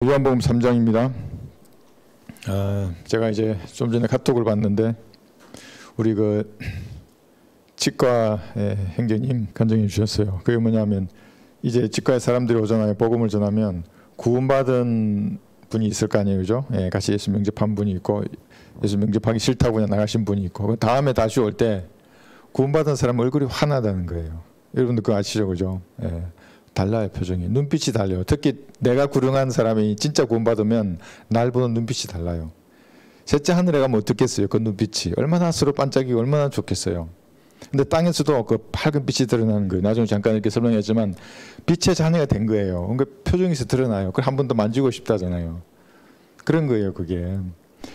요한복음 3장입니다. 제가 이제 좀 전에 카톡을 봤는데 우리 그 치과의 행정님 간증해 주셨어요. 그게 뭐냐면 이제 치과에 사람들이 오잖아요. 복음을 전하면 구원받은 분이 있을 거 아니에요, 그죠? 예, 같이 예수 영접한 분이 있고 예수 영접하기 싫다고 그냥 나가신 분이 있고 그 다음에 다시 올 때 구원받은 사람 얼굴이 환하다는 거예요. 여러분들 그거 아시죠, 그죠? 예. 달라요, 표정이. 눈빛이 달라요. 특히 내가 구령한 사람이 진짜 구원받으면 날 보는 눈빛이 달라요. 셋째 하늘에 가면 어떻겠어요? 그 눈빛이 얼마나 서로 반짝이고 얼마나 좋겠어요. 근데 땅에서도 그 밝은 빛이 드러나는 거예요. 나중에 잠깐 이렇게 설명했지만 빛의 자녀가 된 거예요. 그러니까 표정에서 드러나요. 그걸 한 번 더 만지고 싶다잖아요. 그런 거예요, 그게.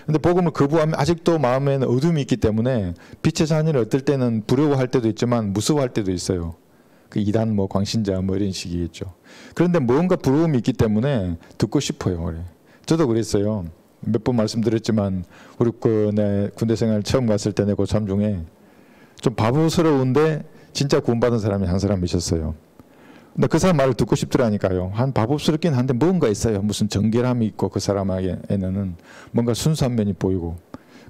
근데 복음을 거부하면 아직도 마음에는 어둠이 있기 때문에 빛의 자녀를 어떨 때는 두려워할 때도 있지만 무서워할 때도 있어요. 그 이단 뭐 광신자 뭐 이런 식이겠죠. 그런데 뭔가 부러움이 있기 때문에 듣고 싶어요. 그래. 저도 그랬어요. 몇 번 말씀드렸지만 우리 내 군대 생활 처음 갔을 때 내 고참 중에 좀 바보스러운데 진짜 구원받은 사람이 한 사람 있었어요. 근데 그 사람 말을 듣고 싶더라니까요. 한 바보스럽긴 한데 뭔가 있어요. 무슨 정결함이 있고 그 사람에게는 뭔가 순수한 면이 보이고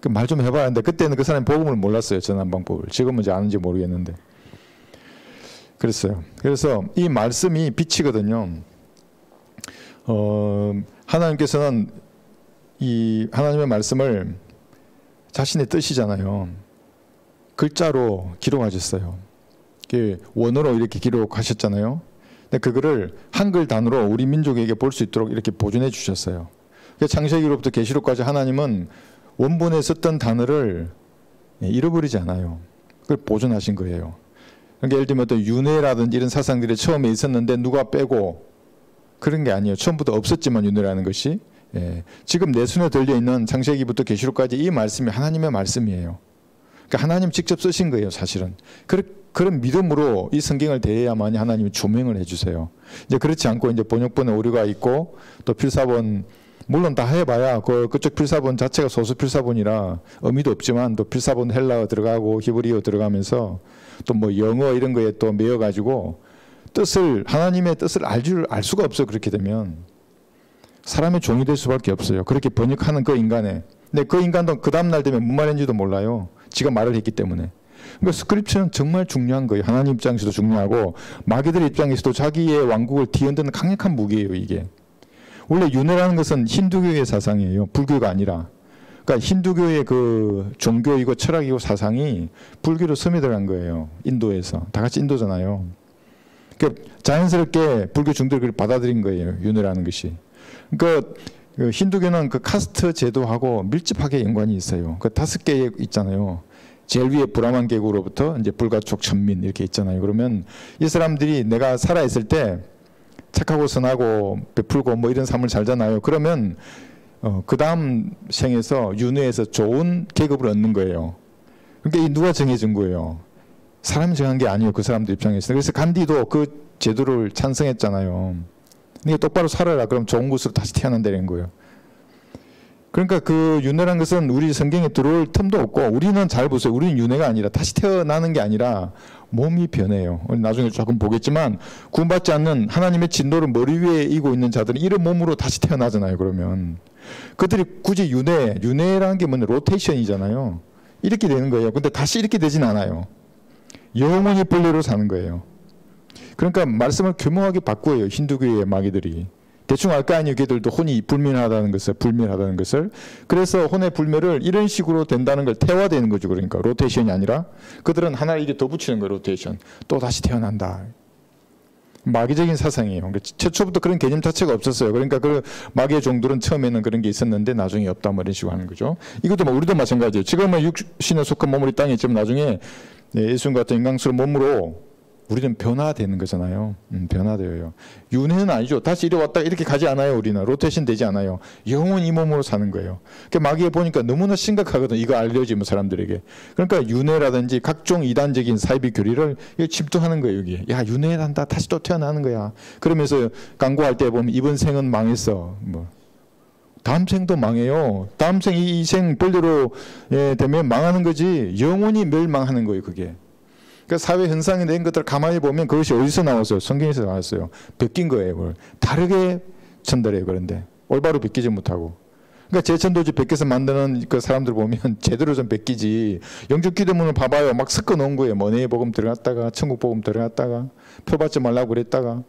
그 말 좀 해봐야 하는데 그때는 그 사람이 복음을 몰랐어요. 전환방법을. 지금은 이제 아는지 모르겠는데. 그랬어요. 그래서 이 말씀이 빛이거든요. 하나님께서는 이 하나님의 말씀을 자신의 뜻이잖아요. 글자로 기록하셨어요. 원어로 이렇게 기록하셨잖아요. 근데 그거를 한글 단어로 우리 민족에게 볼 수 있도록 이렇게 보존해 주셨어요. 창세기로부터 계시록까지 하나님은 원본에 썼던 단어를 잃어버리지 않아요. 그걸 보존하신 거예요. 그러니까 예를 들면 어떤 윤회라든지 이런 사상들이 처음에 있었는데 누가 빼고 그런 게 아니에요. 처음부터 없었지만 윤회라는 것이 지금 내 손에 들려있는 창세기부터 계시록까지 이 말씀이 하나님의 말씀이에요. 그러니까 하나님 직접 쓰신 거예요, 사실은. 그런 믿음으로 이 성경을 대해야만이 하나님이 조명을 해주세요. 이제 그렇지 않고 이제 번역본에 오류가 있고 또 필사본 물론 다 해봐야 그쪽 필사본 자체가 소수 필사본이라 의미도 없지만 또 필사본 헬라어 들어가고 히브리어 들어가면서 또 뭐 영어 이런 거에 또 매여가지고 하나님의 뜻을 알 수가 없어요. 그렇게 되면 사람의 종이 될 수밖에 없어요. 그렇게 번역하는 그 인간에. 근데 그 인간도 그 다음날 되면 무슨 말인지도 몰라요. 지가 말을 했기 때문에. 그러니까 스크립처는 정말 중요한 거예요. 하나님 입장에서도 중요하고 마귀들 입장에서도 자기의 왕국을 뒤흔드는 강력한 무기예요, 이게. 원래 윤회라는 것은 힌두교의 사상이에요. 불교가 아니라. 그러니까 힌두교의 그 종교이고 철학이고 사상이 불교로 스며들어간 거예요. 인도에서. 다 같이 인도잖아요. 그러니까 자연스럽게 불교 중들을 그걸 받아들인 거예요. 윤회라는 것이. 그러니까 그 힌두교는 그 카스트 제도하고 밀접하게 연관이 있어요. 그 5개 있잖아요. 제일 위에 브라만 계급으로부터 이제 불가촉 천민 이렇게 있잖아요. 그러면 이 사람들이 내가 살아있을 때 착하고 선하고 베풀고 뭐 이런 삶을 살잖아요. 그러면 그 다음 생에서 윤회에서 좋은 계급을 얻는 거예요. 그러니까 이 누가 정해준 거예요? 사람이 정한 게 아니에요. 그 사람들 입장에서. 그래서 간디도 그 제도를 찬성했잖아요. 그러니까 똑바로 살아라. 그럼 좋은 곳으로 다시 태어난다는 거예요. 그러니까 그 윤회란 것은 우리 성경에 들어올 틈도 없고 우리는 잘 보세요. 우리는 윤회가 아니라 다시 태어나는 게 아니라 몸이 변해요. 나중에 조금 보겠지만 구원받지 않는 하나님의 진노를 머리 위에 이고 있는 자들은 이런 몸으로 다시 태어나잖아요. 그러면 그들이 굳이 윤회라는 게 뭐냐 로테이션이잖아요. 이렇게 되는 거예요. 근데 다시 이렇게 되진 않아요. 영원히 본래로 사는 거예요. 그러니까 말씀을 교묘하게 바꾸어요. 힌두교의 마귀들이. 대충 알 거 아니에요. 걔들도 혼이 불멸하다는 것을. 그래서 혼의 불멸을 이런 식으로 된다는 걸 태화되는 거죠. 그러니까 로테이션이 아니라 그들은 하나를 이게 더 붙이는 거예요. 로테이션. 또 다시 태어난다. 마귀적인 사상이에요. 그러니까 최초부터 그런 개념 자체가 없었어요. 그러니까 그 마귀의 종들은 처음에는 그런 게 있었는데 나중에 없다 뭐 이런 식으로 하는 거죠. 이것도 뭐 우리도 마찬가지예요. 지금은 육신에 속한 몸을 이 땅에 있지만 나중에 예수님 같은 인간스러운 몸으로 우리는 변화되는 거잖아요. 변화되어요. 윤회는 아니죠. 다시 이리 왔다가 이렇게 가지 않아요. 우리는 로테이션 되지 않아요. 영원히 이 몸으로 사는 거예요. 그러니까 마귀에 보니까 너무나 심각하거든. 이거 알려지면 사람들에게. 그러니까 윤회라든지 각종 이단적인 사이비 교리를 침투하는 거예요. 여기에. 야 윤회한다. 다시 또 태어나는 거야. 그러면서 광고할 때 보면 이번 생은 망했어. 뭐 다음 생도 망해요. 다음 생 이 생 본래로 되면 망하는 거지. 영원히 멸망하는 거예요. 그게. 그러니까 사회 현상이 된 것들을 가만히 보면 그것이 어디서 나왔어요? 성경에서 나왔어요. 베낀 거예요. 뭘. 다르게 전달해요. 그런데 올바로 베끼지 못하고. 그러니까 제천도지 베껴서 만드는 그 사람들 보면 제대로 좀 베끼지. 영적기도문을 봐봐요. 막 섞어 놓은 거예요. money 복음 들어갔다가 천국 복음 들어갔다가 표 받지 말라고 그랬다가.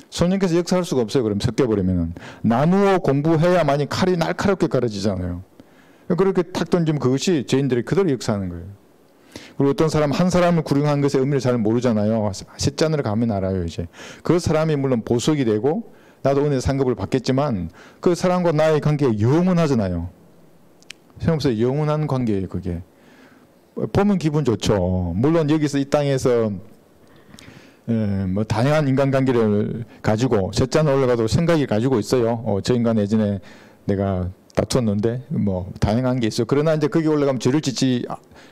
성령께서 역사할 수가 없어요. 그럼 섞여버리면은. 나누어 공부해야만이 칼이 날카롭게 가려지잖아요. 그렇게 탁 던지면 그것이 죄인들이 그대로 역사하는 거예요. 그리고 어떤 사람 한 사람을 구령한 것의 의미를 잘 모르잖아요. 셋잔으로 가면 알아요. 이제 그 사람이 물론 보석이 되고 나도 은혜 상급을 받겠지만 그 사람과 나의 관계가 영원하잖아요. 생각해보세요. 영원한 관계예요. 그게 보면 기분 좋죠. 물론 여기서 이 땅에서 뭐 다양한 인간관계를 가지고 셋잔 올라가도 생각이 가지고 있어요. 저 인간 예전에 내가 다투었는데 뭐 다양한 게 있어요. 그러나 이제 거기 올라가면 죄를 짓지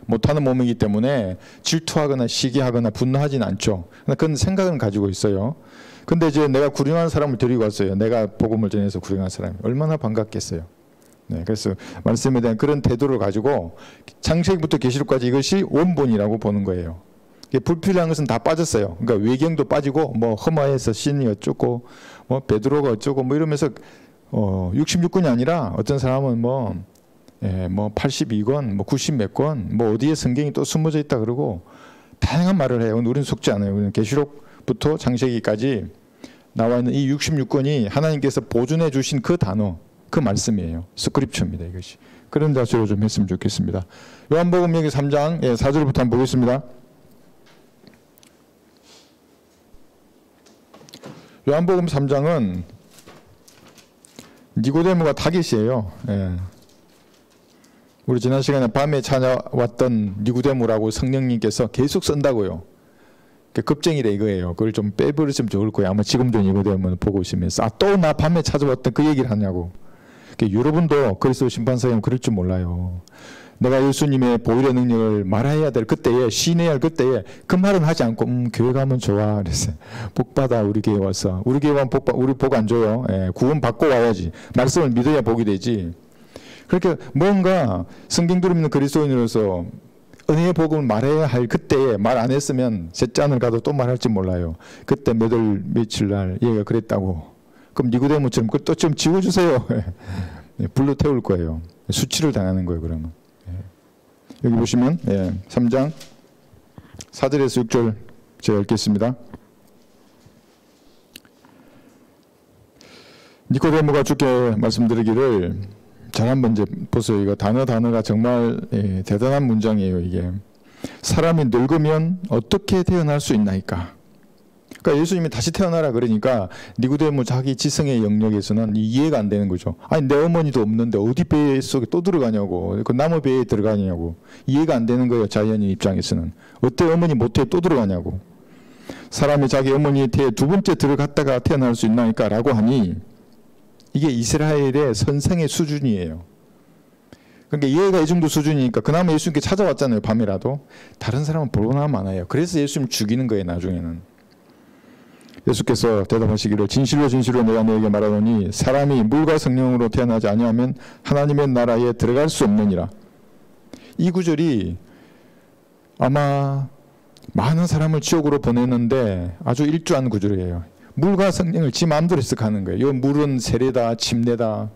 못하는 몸이기 때문에 질투하거나 시기하거나 분노하진 않죠. 그건 생각은 가지고 있어요. 근데 이제 내가 구령한 사람을 데리고 왔어요. 내가 복음을 전해서 구령한 사람이 얼마나 반갑겠어요. 네, 그래서 말씀에 대한 그런 태도를 가지고 창세기부터 계시록까지 이것이 원본이라고 보는 거예요. 불필요한 것은 다 빠졌어요. 그러니까 외경도 빠지고 뭐 허마에서 신이 어쩌고 뭐 베드로가 어쩌고 뭐 이러면서 66권이 아니라 어떤 사람은 뭐 82권, 뭐 90 몇 권, 뭐 어디에 성경이 또 숨어져 있다 그러고 다양한 말을 해요. 우리는 속지 않아요. 우리는 계시록부터 창세기까지 나와 있는 이 66권이 하나님께서 보존해 주신 그 단어, 그 말씀이에요. 스크립처입니다. 이것이. 그런 자세로 좀 했으면 좋겠습니다. 요한복음 여기 3장 4절부터 한번 보겠습니다. 요한복음 3장은 니고데모가 타깃이에요. 예. 우리 지난 시간에 밤에 찾아왔던 니고데모라고 성령님께서 계속 쓴다고요. 겁쟁이래 이거예요. 그걸 좀 빼버리시면 좋을 거예요. 아마 지금도 니고데모는 보고 오시면서 또 나 밤에 찾아왔던 그 얘기를 하냐고. 여러분도 그리스도 심판사님 그럴 줄 몰라요. 내가 예수님의 보혈의 능력을 말해야 될 그때에 시인해야 할 그때에 그 말은 하지 않고 교회 가면 좋아 그랬어요. 복 받아 우리 교회 와서. 우리 교회 와면 우리 복 안 줘요. 구원 받고 와야지. 말씀을 믿어야 복이 되지. 그렇게 뭔가 성경 들으면 그리스도인으로서 은혜의 복음을 말해야 할 그때에 말 안 했으면 셋잔을 가도 또 말할지 몰라요. 그때 몇 월 며칠 날 얘가 그랬다고. 그럼 니고데모처럼 그걸 또 좀 지워주세요. 불로 태울 거예요. 수치를 당하는 거예요. 그러면. 여기 보시면 3장 4절에서 6절 제가 읽겠습니다. 니고데모가 주께 말씀드리기를 잘 한번 이제 보세요. 이거 단어가 정말 대단한 문장이에요. 이게 사람이 늙으면 어떻게 태어날 수 있나이까. 그러니까 예수님이 다시 태어나라 그러니까 니고데모 자기 지성의 영역에서는 이해가 안 되는 거죠. 아니 내 어머니도 없는데 어디 배 속에 또 들어가냐고. 그 나무 배에 들어가냐고. 이해가 안 되는 거예요. 자연인 입장에서는. 어때 어머니 모태에 또 들어가냐고. 사람이 자기 어머니의 태에 두 번째 들어갔다가 태어날 수 있나이까 라고 하니 이게 이스라엘의 선생의 수준이에요. 그러니까 이해가 이 정도 수준이니까 그나마 예수님께 찾아왔잖아요. 밤이라도. 다른 사람은 보거나 많아요. 그래서 예수님 죽이는 거예요. 나중에는. 예수께서 대답하시기를 진실로 진실로 내가 너에게 말하노니 사람이 물과 성령으로 태어나지 아니하면 하나님의 나라에 들어갈 수 없느니라. 이 구절이 아마 많은 사람을 지옥으로 보내는데 아주 일조한 구절이에요. 물과 성령을 지 마음대로 해석하는 거예요. 이 물은 세례다, 침례다,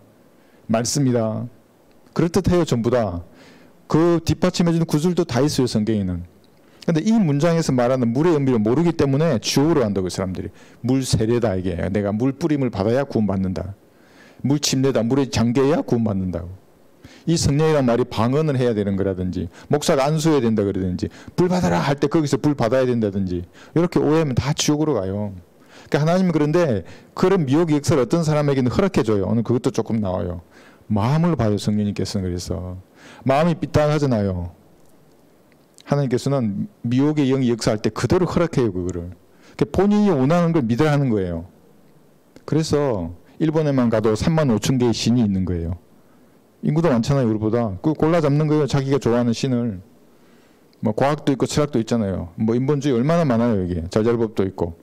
말씀이다. 그럴듯해요. 전부 다. 그 뒷받침해주는 구절도 다 있어요. 성경에는. 근데 이 문장에서 말하는 물의 의미를 모르기 때문에 지옥으로 간다고 사람들이. 물 세례다 이게. 내가 물 뿌림을 받아야 구원받는다. 물 침례다. 물에 잠겨야 구원받는다고. 이 성령이란 말이 방언을 해야 되는 거라든지 목사가 안수해야 된다 그러든지 불 받아라 할 때 거기서 불 받아야 된다든지 이렇게 오해하면 다 지옥으로 가요. 그러니까 하나님은 그런데 그런 미혹의 역사를 어떤 사람에게는 허락해줘요. 오늘 그것도 조금 나와요. 마음을 봐요. 성령님께서는. 그래서 마음이 삐딱하잖아요. 하나님께서는 미혹의 영이 역사할 때 그대로 허락해요. 그거를. 본인이 원하는 걸 믿어야 하는 거예요. 그래서 일본에만 가도 35,000개의 신이 있는 거예요. 인구도 많잖아요. 우리보다. 그 골라 잡는 거예요. 자기가 좋아하는 신을. 뭐 과학도 있고 철학도 있잖아요. 뭐 인본주의 얼마나 많아요. 여기. 절절법도 있고.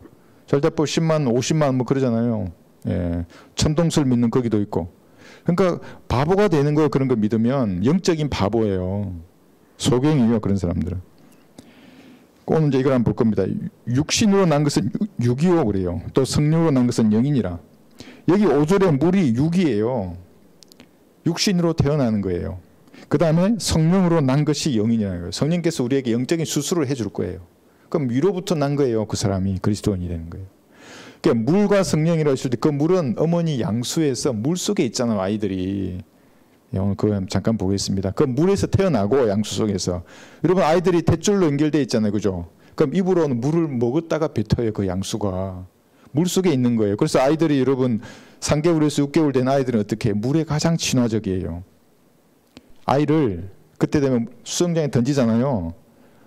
절대법 10만 50만 뭐 그러잖아요. 예. 천동설 믿는 거기도 있고. 그러니까 바보가 되는 거예요. 그런 거 믿으면 영적인 바보예요. 소경이에요. 그런 사람들은. 오늘 이제 이걸 한번 볼 겁니다. 육신으로 난 것은 육이요 그래요. 또 성령으로 난 것은 영이니라. 여기 5절에 물이 육이에요. 육신으로 태어나는 거예요. 그 다음에 성령으로 난 것이 영이냐는 거예요. 성령께서 우리에게 영적인 수술을 해줄 거예요. 그럼 위로부터 난 거예요. 그 사람이 그리스도인이 되는 거예요. 그러니까 물과 성령이라고 했을 때 그 물은 어머니 양수에서 물 속에 있잖아요. 아이들이. 오늘 그거 잠깐 보겠습니다. 그 물에서 태어나고 양수 속에서. 여러분 아이들이 탯줄로 연결되어 있잖아요. 그죠? 그럼 입으로는 물을 먹었다가 뱉어요. 그 양수가. 물 속에 있는 거예요. 그래서 아이들이 여러분 3개월에서 6개월 된 아이들은 어떻게 해요? 물에 가장 친화적이에요. 아이를 그때 되면 수영장에 던지잖아요.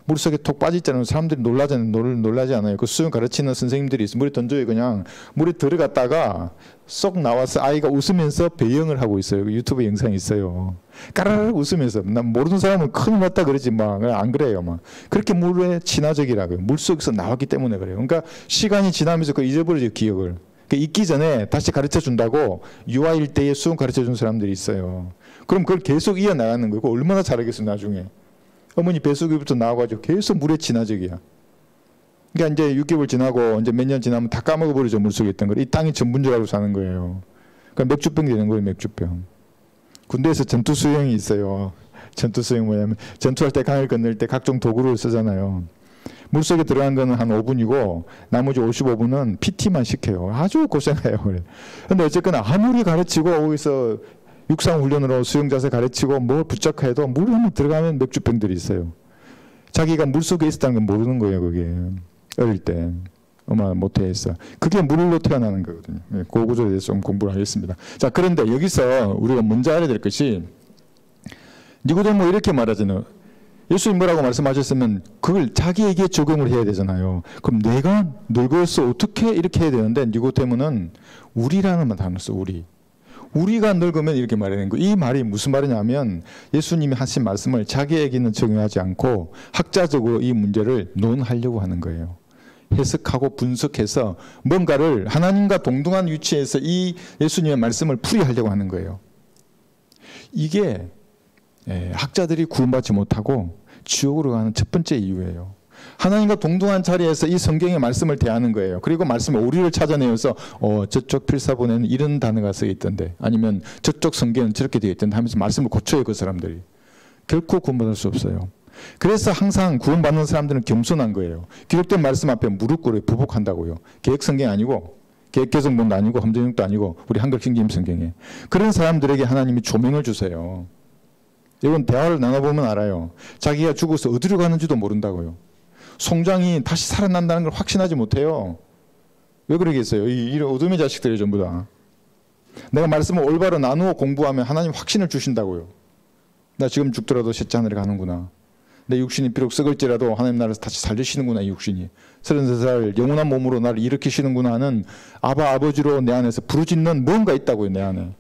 물속에 톡 빠지잖아요. 사람들이 놀라지 않아요. 그 수영 가르치는 선생님들이 있어요. 물에 던져요. 그냥 물에 들어갔다가 쏙 나와서 아이가 웃으면서 배영을 하고 있어요. 유튜브 영상이 있어요. 까르르 웃으면서. 난 모르는 사람은 큰일 났다 그러지 막 안 그래요. 막 그렇게 물에 친화적이라고요. 물속에서 나왔기 때문에 그래요. 그러니까 시간이 지나면서 그 잊어버리죠. 기억을. 잊기 전에 다시 가르쳐 준다고 유아일 때에 수영 가르쳐 준 사람들이 있어요. 그럼 그걸 계속 이어나가는 거고 얼마나 잘하겠어 나중에. 어머니 뱃속에부터 나와가지고 계속 물에 친화적이야. 그러니까 이제 6개월 지나고 이제 몇 년 지나면 다 까먹어버리죠. 물속에 있던 걸. 이 땅이 전부인 사는 거예요. 그러니까 맥주병이 되는 거예요. 맥주병. 군대에서 전투 수영이 있어요. 전투 수영 뭐냐면 전투할 때 강을 건널 때 각종 도구를 쓰잖아요. 물속에 들어간 거는 한 5분이고 나머지 55분은 PT만 시켜요. 아주 고생해요. 그런데 어쨌거나 아무리 가르치고 거기서 육상훈련으로 수영자세 가르치고 뭐 붙잡해도 물에 한번 들어가면 맥주병들이 있어요. 자기가 물속에 있었다는 건 모르는 거예요. 그게 어릴 때 엄마 모태에서 그게 물로 태어나는 거거든요. 그 구조에 대해서 좀 공부를 하겠습니다. 자, 그런데 여기서 우리가 먼저 알아야 될 것이 니고데모 이렇게 말하잖아요. 예수님 뭐라고 말씀하셨으면 그걸 자기에게 적용을 해야 되잖아요. 그럼 내가 늙어서 어떻게 이렇게 해야 되는데 니고데모는 우리라는 단어 써. 우리가 늙으면 이렇게 말하는 거예요. 이 말이 무슨 말이냐면 예수님이 하신 말씀을 자기에게는 적용하지 않고 학자적으로 이 문제를 논하려고 하는 거예요. 해석하고 분석해서 뭔가를 하나님과 동등한 위치에서 이 예수님의 말씀을 풀이하려고 하는 거예요. 이게 학자들이 구원받지 못하고 지옥으로 가는 첫 번째 이유예요. 하나님과 동등한 자리에서 이 성경의 말씀을 대하는 거예요. 그리고 말씀의 오류를 찾아내어서 저쪽 필사본에는 이런 단어가 쓰여 있던데 아니면 저쪽 성경은 저렇게 되어 있던데 하면서 말씀을 고쳐요. 그 사람들이. 결코 구원받을 수 없어요. 그래서 항상 구원받는 사람들은 겸손한 거예요. 기록된 말씀 앞에 무릎 꿇어요. 부복한다고요. 개혁성경 아니고 개혁개정본도 아니고 함정역도 아니고 우리 한글 킹제임스 성경에. 그런 사람들에게 하나님이 조명을 주세요. 이건 대화를 나눠보면 알아요. 자기가 죽어서 어디로 가는지도 모른다고요. 송장이 다시 살아난다는 걸 확신하지 못해요. 왜 그러겠어요? 이런 어둠의 자식들이 전부 다. 내가 말씀을 올바로 나누어 공부하면 하나님 확신을 주신다고요. 나 지금 죽더라도 셋째 하늘에 가는구나. 내 육신이 비록 썩을지라도 하나님 나라에서 다시 살리시는구나. 이 육신이 33살 영원한 몸으로 나를 일으키시는구나 하는 아버지로 내 안에서 부르짖는 뭔가 있다고요. 내 안에.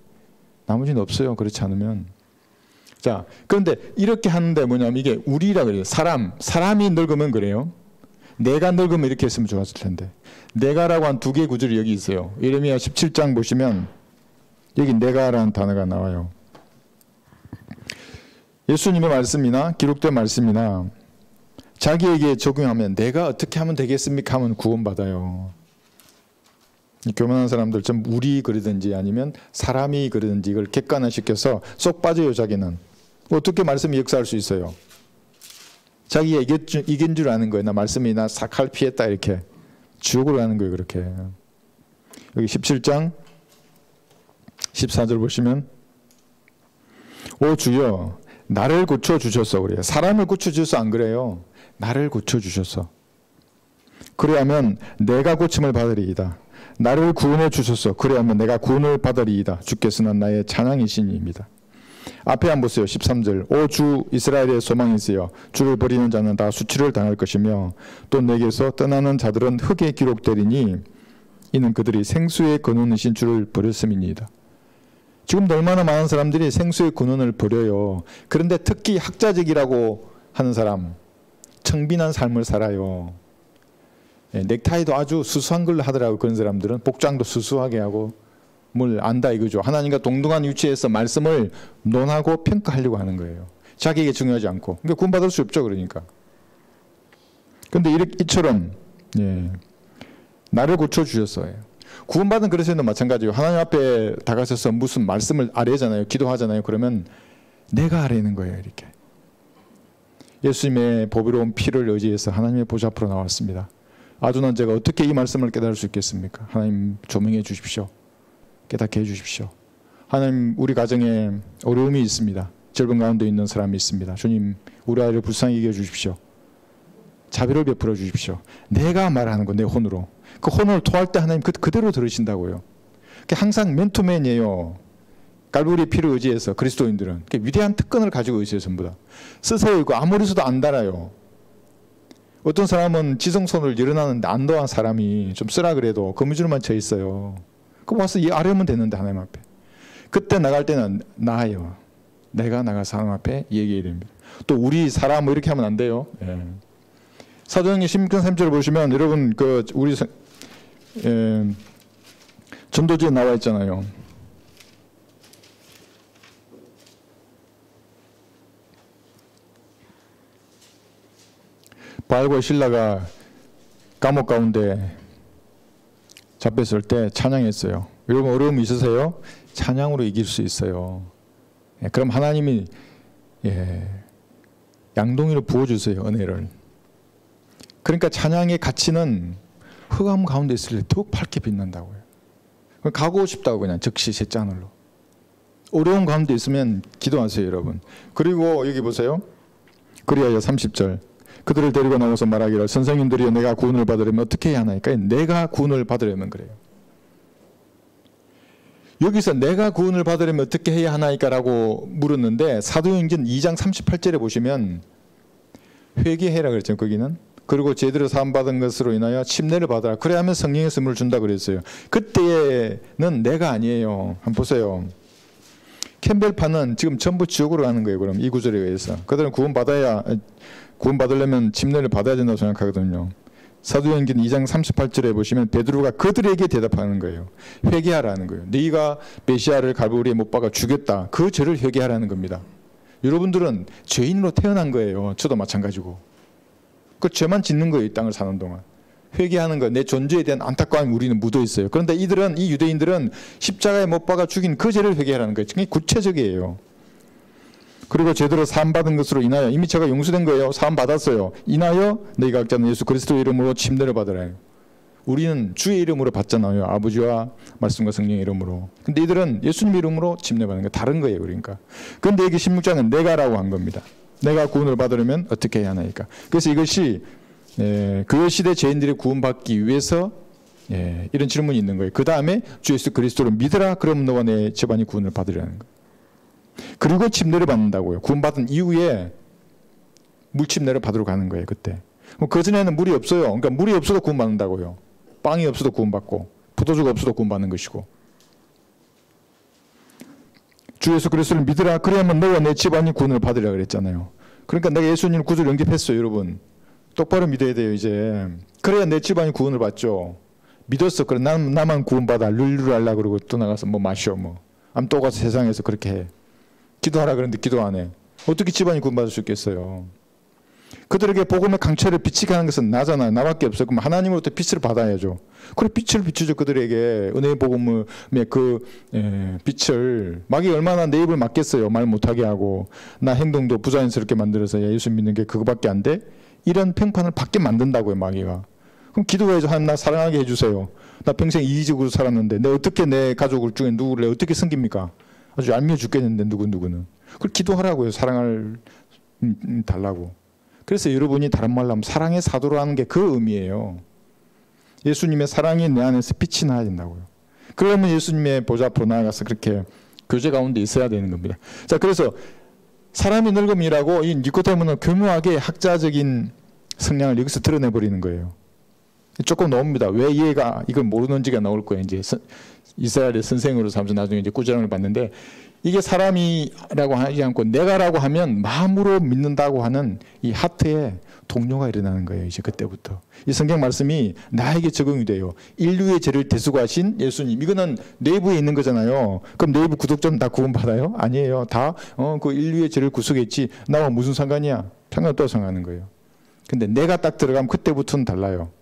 나머지는 없어요. 그렇지 않으면. 자, 그런데 이렇게 하는데 뭐냐면 이게 우리라 그래요. 사람이 늙으면 그래요. 내가 늙으면 이렇게 했으면 좋았을 텐데. 내가라고 한 두 개의 구절이 여기 있어요. 예레미야 17장 보시면 여기 내가라는 단어가 나와요. 예수님의 말씀이나 기록된 말씀이나 자기에게 적용하면 내가 어떻게 하면 되겠습니까 하면 구원받아요. 교만한 사람들 좀 우리 그러든지 아니면 사람이 그러든지 이걸 객관화시켜서 쏙 빠져요. 자기는. 어떻게 말씀이 역사할 수 있어요? 자기가 이긴 줄 아는 거예요. 나 말씀이 나 삭할 피했다 이렇게. 지옥으로 가는 거예요. 그렇게. 여기 17장 14절 보시면 오 주여 나를 고쳐주셨어 그래요. 사람을 고쳐주셔서 안 그래요. 나를 고쳐주셨어. 그래야면 내가 고침을 받으리이다. 나를 구원해 주셨어. 그래야면 내가 구원을 받으리이다. 주께서는 나의 찬양이시니입니다. 앞에 한번 보세요. 13절 오 주 이스라엘의 소망이시여 주를 버리는 자는 다 수치를 당할 것이며 또 내게서 떠나는 자들은 흙에 기록되리니 이는 그들이 생수의 근원이신 주를 버렸음이니이다. 지금도 얼마나 많은 사람들이 생수의 근원을 버려요. 그런데 특히 학자적이라고 하는 사람 청빈한 삶을 살아요. 넥타이도 아주 수수한 걸로 하더라고요. 그런 사람들은 복장도 수수하게 하고 뭘 안다 이거죠. 하나님과 동등한 위치에서 말씀을 논하고 평가하려고 하는 거예요. 자기에게 중요하지 않고. 그러니까 구원받을 수 없죠. 그러니까. 그런데 이처럼 나를 고쳐주셨어요. 구원받은 그리스도인도 마찬가지예요. 하나님 앞에 다가서서 무슨 말씀을 아뢰잖아요. 기도하잖아요. 그러면 내가 아뢰는 거예요. 이렇게. 예수님의 보배로운 피를 의지해서 하나님의 보좌 앞으로 나왔습니다. 아둔한 제가 어떻게 이 말씀을 깨달을 수 있겠습니까? 하나님 조명해 주십시오. 깨닫게 해 주십시오. 하나님, 우리 가정에 어려움이 있습니다. 절반 가운데 있는 사람이 있습니다. 주님, 우리 아이를 불쌍히 여겨 주십시오. 자비를 베풀어 주십시오. 내가 말하는 거, 내 혼으로. 그 혼을 토할 때 하나님 그대로 들으신다고요. 항상 맨투맨이에요. 갈보리의 피를 의지해서 그리스도인들은 위대한 특권을 가지고 있어요. 전부 다 쓰세요. 이거 아무리 써도 안 달아요. 어떤 사람은 지성손을 일어나는데 안 더한 사람이 좀 쓰라 그래도 거미줄만 쳐 있어요. 그럼 와서 아뢰면 되는데 하나님 앞에. 그때 나갈 때는 나예요. 내가 나가서 하나님 앞에 얘기해야 됩니다. 또 우리 사람 뭐 이렇게 하면 안 돼요. 예. 사도행전 16장 3절을 보시면 여러분 우리 전도지에 나와 있잖아요. 바울과 실라가 감옥 가운데 잡혔을 때 찬양했어요. 여러분 어려움이 있으세요? 찬양으로 이길 수 있어요. 예, 그럼 하나님이 양동이로 부어주세요. 은혜를. 그러니까 찬양의 가치는 흑암 가운데 있을 때 더욱 밝게 빛난다고요. 가고 싶다고 그냥 즉시 셋째 하늘로. 어려운 가운데 있으면 기도하세요. 여러분. 그리고 여기 보세요. 그리하여 30절. 그들을 데리고 나와서 말하기를 선생님들이여 내가 구원을 받으려면 어떻게 해야 하나이까? 내가 구원을 받으려면 그래요. 여기서 내가 구원을 받으려면 어떻게 해야 하나이까? 라고 물었는데 사도행전 2장 38절에 보시면 회개해라 그랬죠. 거기는. 그리고 제대로 사함받은 것으로 인하여 침례를 받아라. 그래야 하면 성령의 선물을 준다 그랬어요. 그때는 내가 아니에요. 한번 보세요. 캠벨파는 지금 전부 지옥으로 가는 거예요. 그럼 이 구절에 의해서. 그들은 구원받으려면 침례를 받아야 된다고 생각하거든요. 사도행전 2장 38절에 보시면 베드로가 그들에게 대답하는 거예요. 회개하라는 거예요. 네가 메시아를 갈보리에 못 박아 죽였다. 그 죄를 회개하라는 겁니다. 여러분들은 죄인으로 태어난 거예요. 저도 마찬가지고. 그 죄만 짓는 거예요. 이 땅을 사는 동안. 회개하는 거, 내 존재에 대한 안타까움이 우리는 묻어 있어요. 그런데 이 유대인들은 십자가에 못 박아 죽인 그 죄를 회개하라는 거예요. 굉장히 구체적이에요. 그리고 제대로 사함받은 것으로 인하여 이미 제가 용서된 거예요. 사함받았어요. 인하여 너희가 각자는 예수 그리스도의 이름으로 침례를 받으라. 우리는 주의 이름으로 받잖아요. 아버지와 말씀과 성령의 이름으로. 근데 이들은 예수님 이름으로 침례받는 거 다른 거예요. 그러니까. 그런데 여기 16장은 내가라고 한 겁니다. 내가 구원을 받으려면 어떻게 해야 하나이까. 그래서 이것이 그 시대 죄인들이 구원받기 위해서 이런 질문이 있는 거예요. 그 다음에 주 예수 그리스도를 믿으라. 그럼 너와 내 집안이 구원을 받으리라는 거예요. 그리고 침례를 받는다고요. 구원받은 이후에 물침례를 받으러 가는 거예요. 그때. 그전에는 물이 없어요. 그러니까 물이 없어도 구원받는다고요. 빵이 없어도 구원받고 포도주가 없어도 구원받는 것이고. 주 예수 그리스도를 믿으라. 그래야만 너와 내 집안이 구원을 받으리라 그랬잖아요. 그러니까 내가 예수님 구절 영접했어요. 여러분. 똑바로 믿어야 돼요. 이제. 그래야 내 집안이 구원을 받죠. 믿었어. 그래 나만 구원받아. 룰루랄라 그러고 또 나가서 뭐 마셔 뭐. 아무튼 또 가서 세상에서 그렇게 해. 기도하라 그러는데 기도 안 해. 어떻게 집안이 구원받을 수 있겠어요. 그들에게 복음의 강철을 비치게 하는 것은 나잖아요. 나밖에 없어요. 그럼 하나님으로부터 빛을 받아야죠. 그래 빛을 비추죠. 그들에게 은혜의 복음의 그 빛을. 마귀가 얼마나 내 입을 막겠어요. 말 못하게 하고 나 행동도 부자연스럽게 만들어서 예수 믿는 게 그거밖에 안 돼? 이런 평판을 받게 만든다고요. 마귀가. 그럼 기도해야죠. 하나님 나 사랑하게 해주세요. 나 평생 이기적으로 살았는데 내 어떻게 내 가족을 중에 누구를 어떻게 섬깁니까? 아주 얄미워 죽겠는데 누구는. 그걸 기도하라고요. 사랑을 달라고. 그래서 여러분이 다른 말로 하면 사랑의 사도로 하는 게 그 의미예요. 예수님의 사랑이 내 안에서 빛이 나야 된다고요. 그러면 예수님의 보좌 앞으로 나아가서 그렇게 교제 가운데 있어야 되는 겁니다. 자, 그래서 사람이 늙음이라고 이 니코데모는 교묘하게 학자적인 성향을 여기서 드러내버리는 거예요. 조금 나옵니다. 왜 얘가 이걸 모르는지가 나올 거예요. 이제 이스라엘의 선생으로 삼아서 나중에 이제 꾸지람을 받는데 이게 사람이라고 하지 않고 내가라고 하면 마음으로 믿는다고 하는 이 하트에 동요가 일어나는 거예요. 이제 그때부터. 이 성경 말씀이 나에게 적용이 돼요. 인류의 죄를 대속하신 예수님. 이거는 내부에 있는 거잖아요. 그럼 내부 구독자는 다 구원받아요? 아니에요. 다 그 인류의 죄를 구속했지. 나와 무슨 상관이야? 상관없다고 생각하는 거예요. 근데 내가 딱 들어가면 그때부터는 달라요.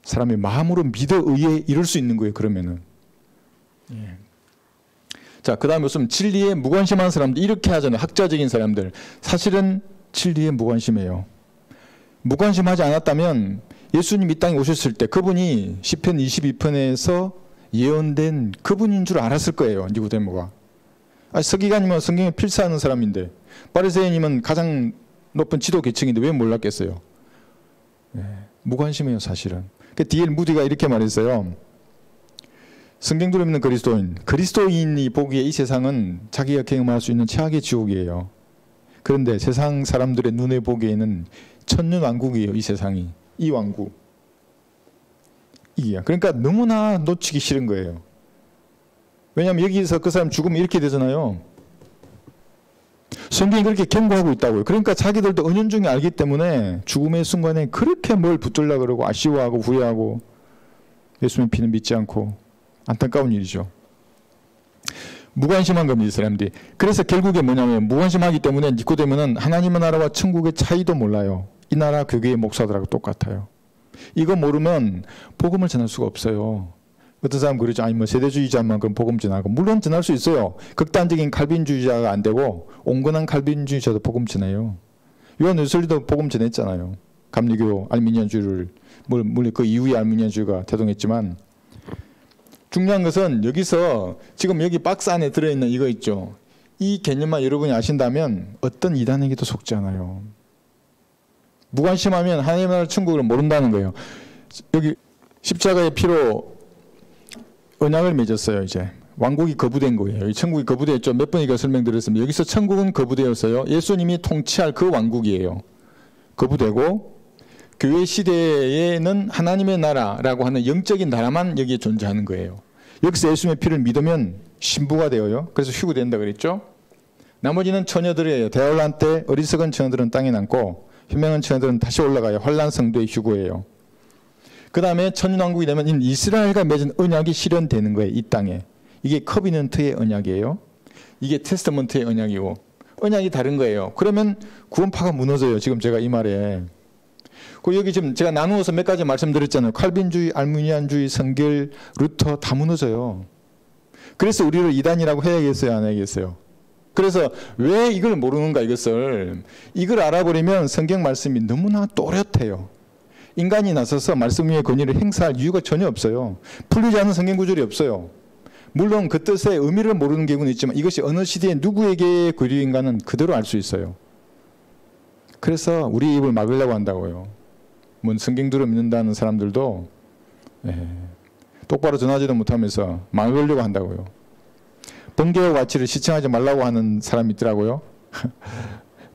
사람이 마음으로 믿어 의에 이룰 수 있는 거예요. 그러면은. 예. 자, 그 다음에 무슨 진리에 무관심한 사람들 이렇게 하잖아요. 학자적인 사람들. 사실은 진리에 무관심해요. 무관심하지 않았다면 예수님 이 땅에 오셨을 때 그분이 시편 22편에서 예언된 그분인 줄 알았을 거예요. 니고데모가. 서기관이면 성경에 필사하는 사람인데 바리새인이면 가장 높은 지도 계층인데 왜 몰랐겠어요? 네, 무관심해요. 사실은. D.L. 무디가 이렇게 말했어요. 성경대로 믿는 그리스도인이 보기에 이 세상은 자기가 경험할 수 있는 최악의 지옥이에요. 그런데 세상 사람들의 눈에 보기에는 천년왕국이에요. 이 세상이. 이 왕국. 이게요. 그러니까 너무나 놓치기 싫은 거예요. 왜냐하면 여기서 그 사람 죽으면 이렇게 되잖아요. 성경이 그렇게 경고하고 있다고요. 그러니까 자기들도 은연중에 알기 때문에 죽음의 순간에 그렇게 뭘 붙들려고 그러고 아쉬워하고 후회하고 예수님 피는 믿지 않고 안타까운 일이죠. 무관심한 겁니다. 이 사람들이. 그래서 결국에 뭐냐면 무관심하기 때문에 니코데모는 하나님의 나라와 천국의 차이도 몰라요. 이 나라 교계의 목사들하고 똑같아요. 이거 모르면 복음을 전할 수가 없어요. 어떤 사람 그러죠. 아니 뭐 세대주의자만 그럼 복음 전하고. 물론 전할 수 있어요. 극단적인 칼빈주의자가 안 되고 온건한 칼빈주의자도 복음 전해요. 요한 웨슬리도 복음 전했잖아요. 감리교 알미니안주의를 물론 그 이후에 알미니안주의가 대동했지만 중요한 것은 여기서 지금 여기 박스 안에 들어있는 이거 있죠. 이 개념만 여러분이 아신다면 어떤 이단에게도 속지 않아요. 무관심하면 하나님의 나라 천국을 모른다는 거예요. 여기 십자가의 피로 언약을 맺었어요. 이제 왕국이 거부된 거예요. 천국이 거부됐죠. 몇 번이가 설명드렸습니다. 여기서 천국은 거부되었어요. 예수님이 통치할 그 왕국이에요. 거부되고 교회 시대에는 하나님의 나라라고 하는 영적인 나라만 여기에 존재하는 거예요. 여기서 예수님의 피를 믿으면 신부가 되어요. 그래서 휴구된다 그랬죠. 나머지는 처녀들이에요. 대환란 때 어리석은 처녀들은 땅에 남고 현명한 처녀들은 다시 올라가요. 환란 성도의 휴구예요. 그 다음에 천년왕국이 되면 이스라엘과 맺은 언약이 실현되는 거예요. 이 땅에. 이게 커비넌트의 언약이에요. 이게 테스터먼트의 언약이고 언약이 다른 거예요. 그러면 구원파가 무너져요. 지금 제가 이 말에. 그 여기 지금 제가 나누어서 몇 가지 말씀드렸잖아요. 칼빈주의, 알미니안주의, 성결, 루터 다 무너져요. 그래서 우리를 이단이라고 해야겠어요? 안 해야겠어요? 그래서 왜 이걸 모르는가 이걸 알아버리면 성경 말씀이 너무나 또렷해요. 인간이 나서서 말씀 위에 권위를 행사할 이유가 전혀 없어요. 풀리지 않은 성경 구절이 없어요. 물론 그 뜻의 의미를 모르는 경우는 있지만 이것이 어느 시대에 누구에게 권위인가는 그대로 알 수 있어요. 그래서 우리 입을 막으려고 한다고요. 뭐 성경대로 믿는다는 사람들도 똑바로 전하지도 못하면서 막으려고 한다고요. 번개와 와치를 시청하지 말라고 하는 사람이 있더라고요.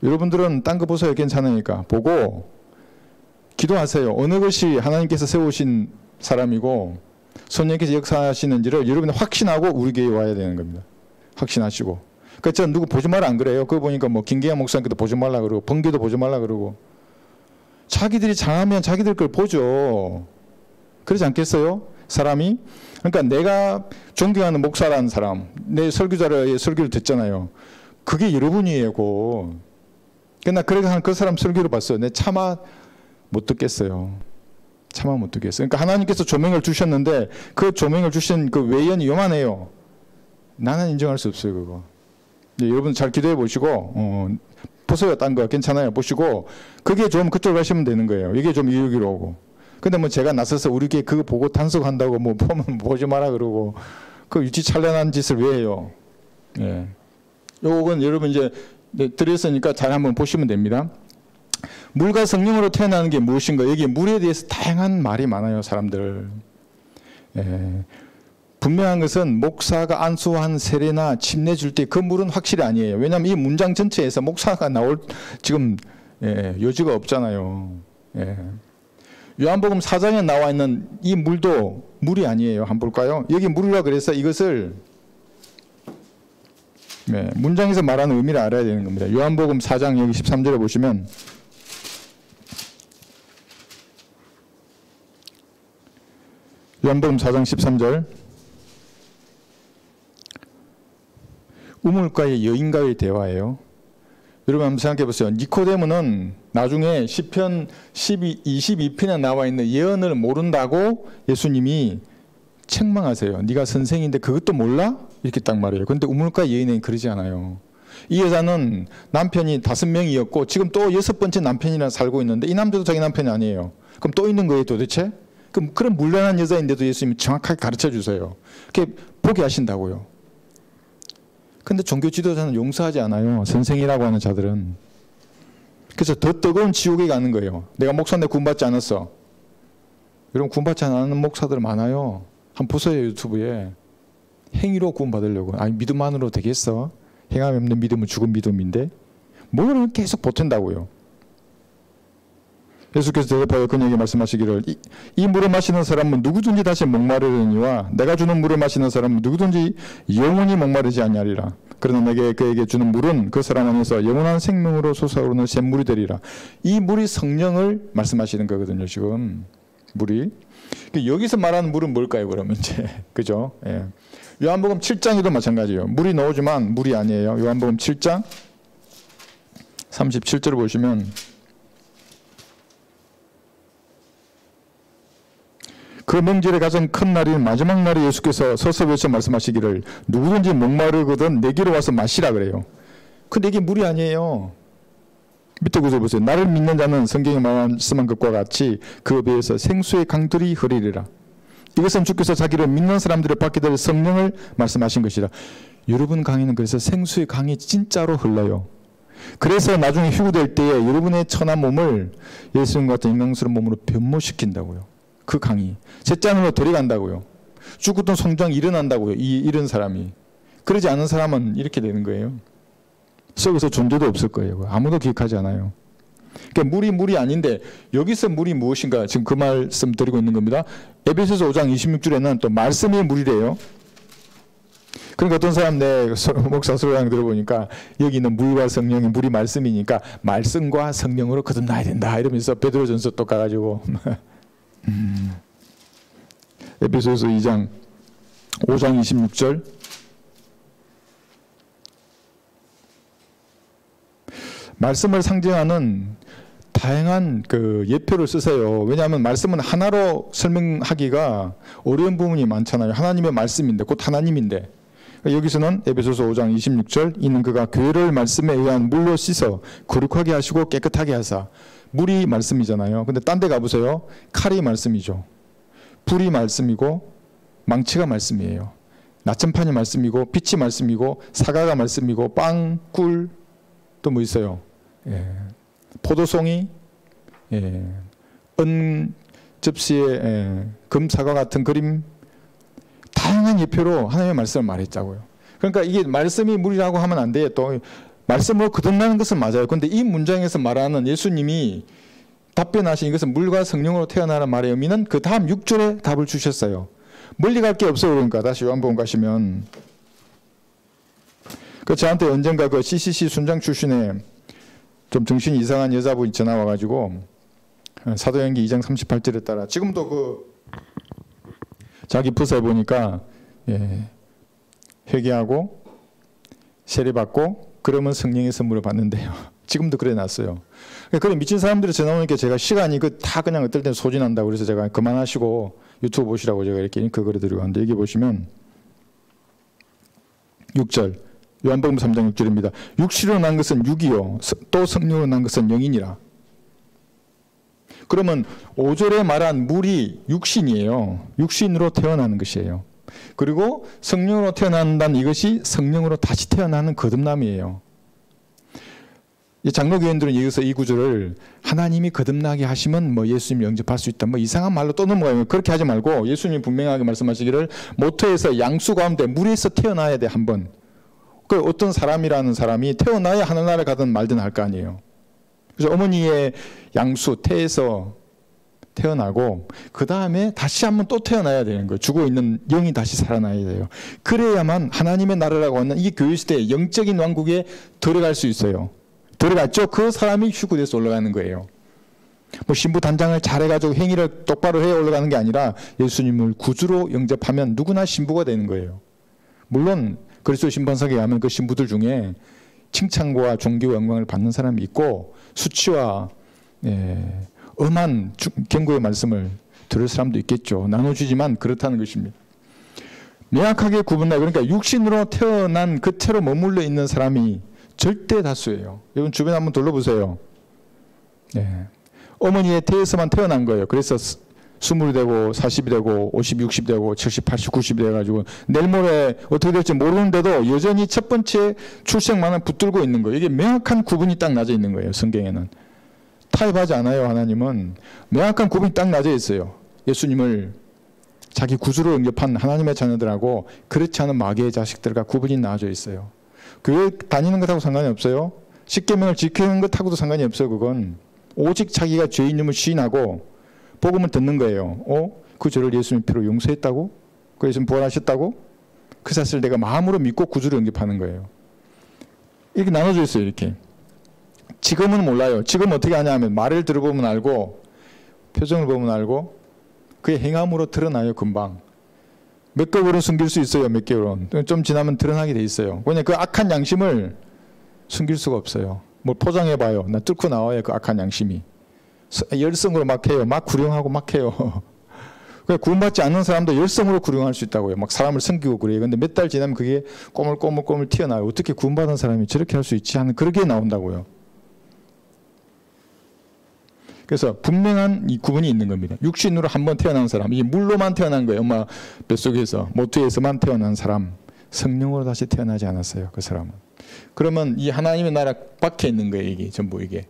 여러분들은 딴 거 보세요. 괜찮으니까. 보고 기도하세요. 어느 것이 하나님께서 세우신 사람이고 성령께서 역사하시는지를 여러분이 확신하고 우리 교회에 와야 되는 겁니다. 확신하시고. 그러니까 저 누구 보지 마라 안 그래요. 그거 보니까 뭐 김계현 목사님께도 보지 말라 그러고 번개도 보지 말라 그러고 자기들이 장하면 자기들 걸 보죠. 그러지 않겠어요? 사람이? 그러니까 내가 존경하는 목사라는 사람, 내 설교자의 설교를 듣잖아요. 그게 여러분이에요. 그러나 그렇게 하는 그 사람 설교를 봤어요. 내 차마 못 듣겠어요. 차마 못 듣겠어요. 그러니까 하나님께서 조명을 주셨는데 그 조명을 주신 그 외연이 요만해요. 나는 인정할 수 없어요. 그거. 네, 여러분 잘 기도해 보시고 보세요. 딴 거 괜찮아요. 보시고 그게 좀 그쪽으로 가시면 되는 거예요. 이게 좀 이유기로 오고. 근데 뭐 제가 나서서 우리 교회 그거 보고 단속한다고 뭐 보면 보지 마라 그러고 그 유치찬란한 짓을 왜 해요? 예. 요건 여러분 이제 드렸으니까 잘 한번 보시면 됩니다. 물과 성령으로 태어나는 게 무엇인가? 여기 물에 대해서 다양한 말이 많아요. 사람들. 예. 분명한 것은 목사가 안수한 세례나 침례 줄 때 그 물은 확실히 아니에요. 왜냐하면 이 문장 전체에서 목사가 나올 지금 여지가 없잖아요. 예. 요한복음 4장에 나와 있는 이 물도 물이 아니에요. 한번 볼까요? 여기 물이라 그래서 이것을 문장에서 말하는 의미를 알아야 되는 겁니다. 요한복음 4장 여기 13절에 보시면 요한복음 4장 13절 우물가의 여인과의 대화예요. 여러분 한번 생각해 보세요. 니코데모는 나중에 시편 22편에 나와 있는 예언을 모른다고 예수님이 책망하세요. 네가 선생인데 그것도 몰라? 이렇게 딱 말해요. 그런데 우물가 여인은 그러지 않아요. 이 여자는 남편이 5명이었고 지금 또 6번째 남편이랑 살고 있는데 이 남자도 자기 남편이 아니에요. 그럼 또 있는 거예요 도대체? 그럼 그런 물란한 여자인데도 예수님이 정확하게 가르쳐 주세요. 그렇게 보게 하신다고요. 근데 종교 지도자는 용서하지 않아요. 선생이라고 하는 자들은. 그래서 더 뜨거운 지옥에 가는 거예요. 내가 목사인데 구원받지 않았어. 여러분 구원받지 않는 목사들 많아요. 한번 보세요 유튜브에. 행위로 구원받으려고. 아니 믿음만으로 되겠어? 행함이 없는 믿음은 죽은 믿음인데 뭘 계속 보탠다고요. 예수께서 대답하여 그에게 말씀하시기를 이 물을 마시는 사람은 누구든지 다시 목마르려니와 내가 주는 물을 마시는 사람은 누구든지 영원히 목마르지 아니하리라. 그러나 내게 그에게 주는 물은 그 사람 안에서 영원한 생명으로 솟아오르는 샘물이 되리라. 이 물이 성령을 말씀하시는 거거든요. 지금 물이. 여기서 말하는 물은 뭘까요? 그러면 이제 그죠? 예. 요한복음 7장에도 마찬가지예요. 물이 나오지만 물이 아니에요. 요한복음 7장 37절을 보시면 그 명절에 가장 큰 날인 마지막 날에 예수께서 서서 외쳐 말씀하시기를 누구든지 목마르거든 내게로 와서 마시라 그래요. 근데 이게 물이 아니에요. 밑에 구절 보세요. 나를 믿는 자는 성경에 말씀한 것과 같이 그 배에서 생수의 강들이 흐르리라. 이것은 주께서 자기를 믿는 사람들을 받게 될 성령을 말씀하신 것이라. 여러분 강에는 그래서 생수의 강이 진짜로 흘러요. 그래서 나중에 휴구될 때에 여러분의 천한 몸을 예수님 같은 인간스러운 몸으로 변모시킨다고요. 그 강이 셋째 하늘로 데려간다고요. 죽었던 송장 일어난다고요. 이런 사람이. 그러지 않은 사람은 이렇게 되는 거예요. 속에서 존재도 없을 거예요. 아무도 기억하지 않아요. 그러니까 물이 아닌데 여기서 물이 무엇인가 지금 그 말씀 드리고 있는 겁니다. 에베소서 5장 26절에는 또 말씀이 물이래요. 그러니까 어떤 사람 내 목사 소리랑 들어보니까 여기 있는 물과 성령이 물이 말씀이니까 말씀과 성령으로 거듭나야 된다 이러면서 베드로전서 또 가가지고 에베소서 5장 26절 말씀을 상징하는 다양한 그 예표를 쓰세요. 왜냐하면 말씀은 하나로 설명하기가 어려운 부분이 많잖아요. 하나님의 말씀인데 곧 하나님인데 여기서는 에베소서 5장 26절 이는 그가 교회를 말씀에 의한 물로 씻어 거룩하게 하시고 깨끗하게 하사 물이 말씀이잖아요. 근데 딴 데 가보세요. 칼이 말씀이죠. 불이 말씀이고 망치가 말씀이에요. 나침판이 말씀이고 빛이 말씀이고 사과가 말씀이고 빵, 꿀 또 뭐 있어요? 예. 포도송이, 예. 은 접시에 금사과 같은 그림 다양한 예표로 하나님의 말씀을 말했자고요. 그러니까 이게 말씀이 물이라고 하면 안 돼요. 또 말씀으로 거듭나는 것은 맞아요. 그런데 이 문장에서 말하는 예수님이 답변하신 이것은 물과 성령으로 태어나는 말의 의미는 그 다음 6절에 답을 주셨어요. 멀리 갈 게 없어요. 그러니까 다시 요한복음 가시면 그 저한테 언젠가 그 CCC 순장 출신의 좀 정신이 이상한 여자분이 전화 와가지고 사도행기 2장 38절에 따라 지금도 그 자기 부서에 보니까 예, 회개하고 세례받고 그러면 성령의 선물을 받는데요. 지금도 그래 놨어요. 그래 미친 사람들이 전화 오니까 제가 시간이 다 그냥 어떨 때는 소진한다고 그래서 제가 그만하시고 유튜브 보시라고 제가 이렇게 잉크 드리고 왔는데 여기 보시면 6절 요한복음 3장 6절입니다. 육신으로 난 것은 육이요 또 성령으로 난 것은 영이니라. 그러면 5절에 말한 물이 육신이에요. 육신으로 태어나는 것이에요. 그리고 성령으로 태어난다는 이것이 성령으로 다시 태어나는 거듭남이에요. 이 장로교인들은 여기서 이 구절을 하나님이 거듭나게 하시면 뭐 예수님 영접할 수 있다 뭐 이상한 말로 또 넘어가요. 그렇게 하지 말고 예수님 분명하게 말씀하시기를 모터에서 양수 가운데 물에서 태어나야 돼 한 번. 그 어떤 사람이라는 사람이 태어나야 하늘나라에 가든 말든 할 거 아니에요. 그래서 어머니의 양수 태에서 태어나고 그 다음에 다시 한번 또 태어나야 되는 거예요. 죽어있는 영이 다시 살아나야 돼요. 그래야만 하나님의 나라라고 하는 이 교회 시대의 영적인 왕국에 들어갈 수 있어요. 들어갔죠? 그 사람이 휴구돼서 올라가는 거예요. 뭐 신부 단장을 잘해가지고 행위를 똑바로 해 올라가는 게 아니라 예수님을 구주로 영접하면 누구나 신부가 되는 거예요. 물론 그리스도 신방석에 가면 그 신부들 중에 칭찬과 존귀와 영광을 받는 사람이 있고 수치와 엄한 경고의 말씀을 들을 사람도 있겠죠. 나눠주지만 그렇다는 것입니다. 명확하게 구분해. 그러니까 육신으로 태어난 그 채로 머물러 있는 사람이 절대 다수예요. 여러분 주변 한번 둘러보세요. 어머니의 태에서만 태어난 거예요. 그래서 20이 되고 40이 되고 50, 60이 되고 70, 80, 90이 돼가지고 내일 모레 어떻게 될지 모르는데도 여전히 첫 번째 출생만은 붙들고 있는 거예요. 이게 명확한 구분이 딱 나져 있는 거예요. 성경에는. 타협하지 않아요. 하나님은. 명확한 구분이 딱 나져 있어요. 예수님을 자기 구주로 영접한 하나님의 자녀들하고 그렇지 않은 마귀의 자식들과 구분이 나져 있어요. 교회 다니는 것하고 상관이 없어요. 십계명을 지키는 것하고도 상관이 없어요. 그건 오직 자기가 죄인임을 시인하고 복음을 듣는 거예요. 그 죄를 예수님 피로 용서했다고? 그 예수님 부활하셨다고? 그 사실을 내가 마음으로 믿고 구주로 영접하는 거예요. 이렇게 나눠져 있어요. 이렇게. 지금은 몰라요. 지금 어떻게 하냐면 말을 들어보면 알고 표정을 보면 알고 그의 행함으로 드러나요. 금방. 몇 개월은 숨길 수 있어요. 몇 개월은. 좀 지나면 드러나게 돼 있어요. 왜냐 그 악한 양심을 숨길 수가 없어요. 뭘 포장해봐요. 나 뚫고 나와요. 그 악한 양심이. 열성으로 막 해요. 막 구령하고 막 해요. 구원받지 않는 사람도 열성으로 구령할 수 있다고요. 막 사람을 섬기고 그래요. 근데 몇 달 지나면 그게 꼬물꼬물 튀어나와요. 어떻게 구원받은 사람이 저렇게 할 수 있지 하는 그렇게 나온다고요. 그래서 분명한 이 구분이 있는 겁니다. 육신으로 한번 태어난 사람, 이게 물로만 태어난 거예요. 엄마 뱃속에서, 모태에서만 태어난 사람, 성령으로 다시 태어나지 않았어요. 그 사람은. 그러면 이 하나님의 나라 밖에 있는 거예요. 이게 전부 이게.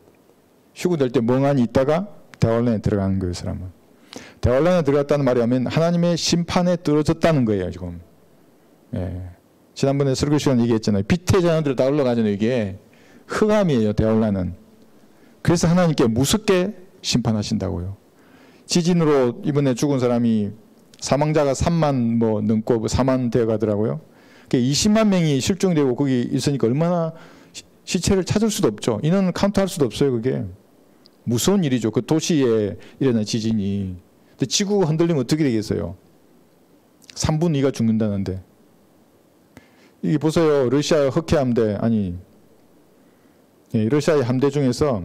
휴구될 때 멍하니 있다가 대환란에 들어가는 거예요. 그 사람은. 대환란에 들어갔다는 말이 하면 하나님의 심판에 떨어졌다는 거예요. 지금. 지난번에 설교 시간에 얘기했잖아요. 빛의 자녀들 다 올라가잖아요. 이게 흑암이에요. 대환란은. 그래서 하나님께 무섭게 심판하신다고요. 지진으로 이번에 죽은 사람이 사망자가 3만 넘고 4만 되어 가더라고요. 20만 명이 실종되고 거기 있으니까 얼마나 시체를 찾을 수도 없죠. 인원 카운트할 수도 없어요. 그게 무서운 일이죠. 그 도시에 일어난 지진이. 근데 지구가 흔들리면 어떻게 되겠어요? 3분 2가 죽는다는데. 이게 보세요. 러시아 흑해 함대 러시아의 함대 중에서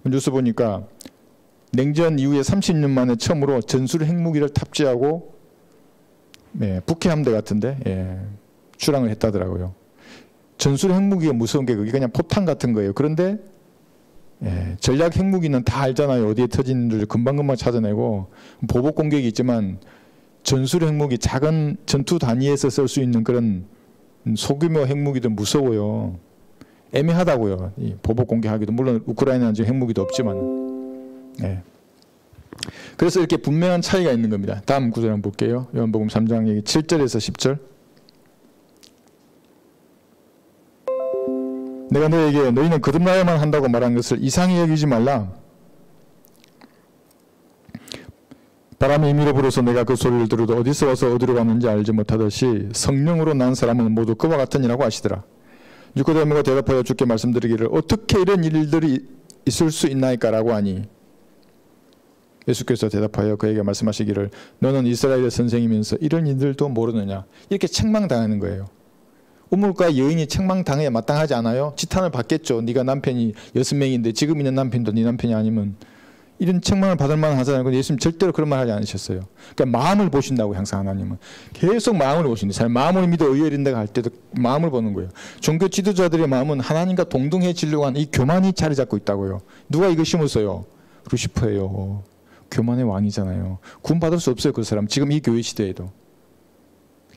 뉴스 보니까 냉전 이후에 30년 만에 처음으로 전술 핵무기를 탑재하고 북해 함대 같은데 출항을 했다더라고요. 전술 핵무기가 무서운 게 그게 그냥 포탄 같은 거예요. 그런데 전략 핵무기는 다 알잖아요. 어디에 터지는지 금방금방 찾아내고 보복 공격이 있지만 전술 핵무기 작은 전투 단위에서 쓸 수 있는 그런 소규모 핵무기도 무서워요. 애매하다고요. 이 보복 공격하기도. 물론 우크라이나는 지금 핵무기도 없지만. 그래서 이렇게 분명한 차이가 있는 겁니다. 다음 구절 한번 볼게요. 요한복음 3장 얘기 7절에서 10절. 내가 너에게 너희는 거듭나야만 한다고 말한 것을 이상히 여기지 말라. 바람이 임의로 불어서 내가 그 소리를 들어도 어디서 와서 어디로 가는지 알지 못하듯이 성령으로 난 사람은 모두 그와 같으니라고 하시더라. 니고데모가 대답하여 주께 말씀드리기를 어떻게 이런 일들이 있을 수 있나이까라고 하니 예수께서 대답하여 그에게 말씀하시기를 너는 이스라엘의 선생이면서 이런 일들도 모르느냐. 이렇게 책망당하는 거예요. 우물가 여인이 책망당해야 마땅하지 않아요? 지탄을 받겠죠. 네가 남편이 6명인데 지금 있는 남편도 네 남편이 아니면 이런 책망을 받을 만한 하잖아요. 근데 예수님 절대로 그런 말 하지 않으셨어요. 그러니까 마음을 보신다고 항상 하나님은. 계속 마음을 보신다. 잘 마음을 믿어 의에 이른다고 할 때도 마음을 보는 거예요. 종교 지도자들의 마음은 하나님과 동등해지려고 하는 이 교만이 자리 잡고 있다고요. 누가 이거 심었어요? 루시퍼예요. 교만의 왕이잖아요. 구원받을 수 없어요. 그 사람. 지금 이 교회 시대에도.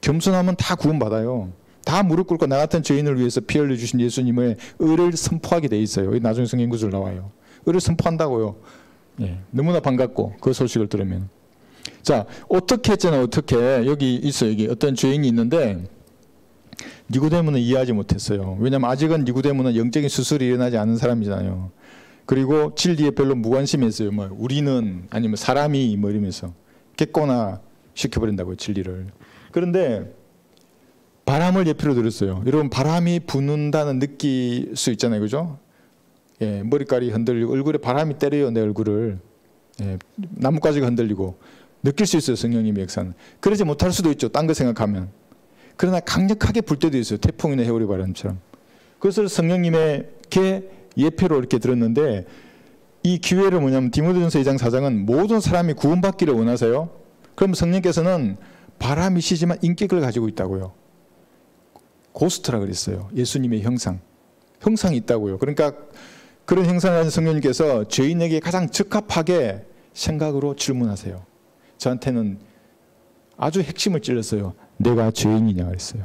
겸손하면 다 구원받아요. 다 무릎 꿇고 나 같은 죄인을 위해서 피 흘려주신 예수님의 의를 선포하게 돼 있어요. 나중에 성경 구절 나와요. 의를 선포한다고요. 너무나 반갑고 그 소식을 들으면. 자, 어떻게 했잖아요. 어떻게. 여기 있어요. 여기 어떤 죄인이 있는데 니고데모는 이해하지 못했어요. 왜냐하면 아직은 니고데모는 영적인 수술이 일어나지 않은 사람이잖아요. 그리고 진리에 별로 무관심했어요. 우리는 아니면 사람이 이러면서 깼거나 시켜버린다고요. 진리를. 그런데 바람을 예표로 들었어요. 여러분 바람이 부는다는 느낄 수 있잖아요. 그죠? 머리카락이 흔들리고 얼굴에 바람이 때려요. 내 얼굴을. 나뭇가지가 흔들리고 느낄 수 있어요. 성령님의 역사는. 그러지 못할 수도 있죠. 딴 거 생각하면. 그러나 강력하게 불 때도 있어요. 태풍이나 해오리 바람처럼. 그것을 성령님에게 예표로 이렇게 들었는데, 이 기회를 뭐냐면 디모데전서 2장 4장은 모든 사람이 구원받기를 원하세요. 그럼 성령께서는 바람이시지만 인격을 가지고 있다고요. 고스트라 그랬어요. 예수님의 형상이 있다고요. 그러니까 그런 형상을 가진 성령님께서 죄인에게 가장 적합하게 생각으로 질문하세요. 저한테는 아주 핵심을 찔렀어요. 내가 죄인이냐 그랬어요.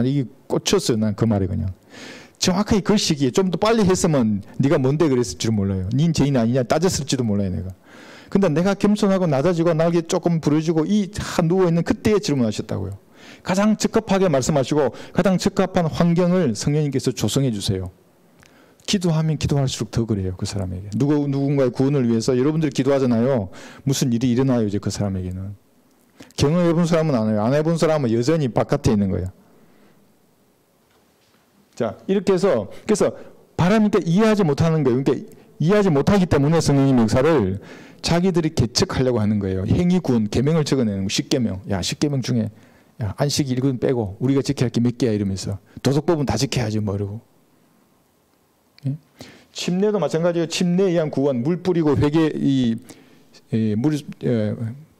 이게 꽂혔어요. 난 그 말에 그냥. 정확하게 그 시기에 좀 더 빨리 했으면 네가 뭔데 그랬을 줄 몰라요. 닌 죄인 아니냐 따졌을지도 몰라요 내가. 근데 내가 겸손하고 낮아지고 나에게 조금 부러지고 누워있는 그때에 질문하셨다고요. 가장 적합하게 말씀하시고 가장 적합한 환경을 성령님께서 조성해 주세요. 기도하면 기도할수록 더 그래요. 그 사람에게. 누군가의 구원을 위해서 여러분들이 기도하잖아요. 무슨 일이 일어나요 이제 그 사람에게는. 경험해본 사람은 안 해요. 안 해본 사람은 여전히 바깥에 있는 거예요. 자, 이렇게 해서 그래서 바람이니까 이해하지 못하는 거예요. 그러니까 이해하지 못하기 때문에 성령님 역사를 자기들이 개척하려고 하는 거예요. 행위군, 계명을 적어내는 거. 10계명. 야, 10계명 중에 야, 안식 1군 빼고 우리가 지켜야 할 게 몇 개야 이러면서 도덕법은 다 지켜야지 뭐 이러고. 예? 침례도 마찬가지예요. 침례에 의한 구원, 물 뿌리고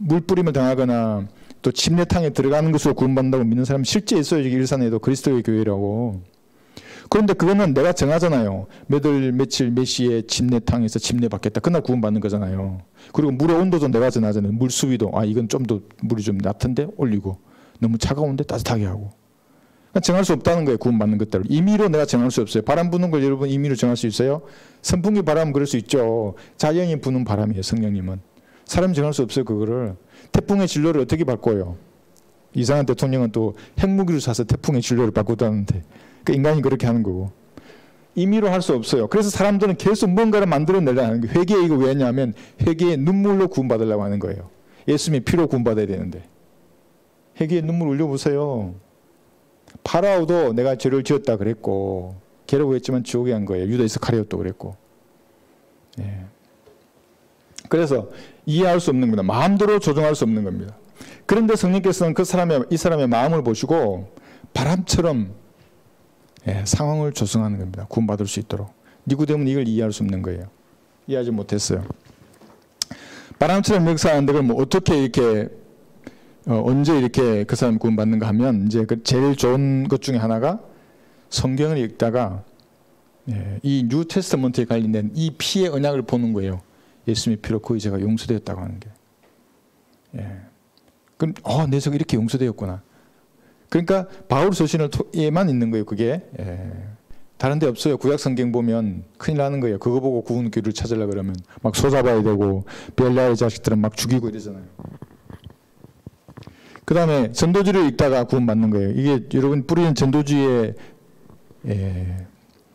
물 뿌림을 당하거나 또 침례탕에 들어가는 것으로 구원받는다고 믿는 사람 실제 있어요. 여기 일산에도 그리스도의 교회라고. 그런데 그거는 내가 정하잖아요. 몇 월 며칠 몇 시에 침례탕에서 침례받겠다. 그날 구원받는 거잖아요. 그리고 물의 온도도 내가 정하잖아요. 물 수위도 이건 좀 더 물이 좀 낮은데 올리고 너무 차가운데 따뜻하게 하고. 그러니까 정할 수 없다는 거예요. 구원받는 것들을. 임의로 내가 정할 수 없어요. 바람 부는 걸 여러분 임의로 정할 수 있어요? 선풍기 바람은 그럴 수 있죠. 자연이 부는 바람이에요. 성령님은. 사람이 정할 수 없어요. 그거를. 태풍의 진로를 어떻게 바꿔요? 이상한 대통령은 또 핵무기를 쏴서 태풍의 진로를 바꾸다는데 그 인간이 그렇게 하는 거고. 임의로 할 수 없어요. 그래서 사람들은 계속 뭔가를 만들어내려고 하는 거예요. 회개 이거 왜 했냐면 회개의 눈물로 구원받으려고 하는 거예요. 예수님이 피로 구원받아야 되는데. 회개의 눈물 흘려보세요. 파라오도 내가 죄를 지었다 그랬고 괴로워했지만 지옥에 간 거예요. 유다 이스카리ot도 그랬고. 예. 그래서 이해할 수 없는 겁니다. 마음대로 조정할 수 없는 겁니다. 그런데 성령께서는 이 사람의 마음을 보시고 바람처럼 상황을 조성하는 겁니다. 구원받을 수 있도록. 니고데모는 이걸 이해할 수 없는 거예요. 이해하지 못했어요. 바람처럼 역사하는데 그럼 어떻게 이렇게 언제 이렇게 그 사람이 구원받는가 하면 이제 그 제일 좋은 것 중에 하나가 성경을 읽다가 이 뉴 테스트먼트에 관련된 이 피의 언약을 보는 거예요. 예수님의 피로 그의 죄가 용서되었다고 하는 게. 그럼 내 죄가 이렇게 용서되었구나. 그러니까 바울 서신에만 있는 거예요. 그게. 다른 데 없어요. 구약 성경 보면 큰일 나는 거예요. 그거 보고 구원 길을 찾으려고 그러면 막 소잡아야 되고 벨라의 자식들은 막 죽이고 이러잖아요. 그 다음에 전도지를 읽다가 구원받는 거예요. 이게 여러분 뿌리는 전도지의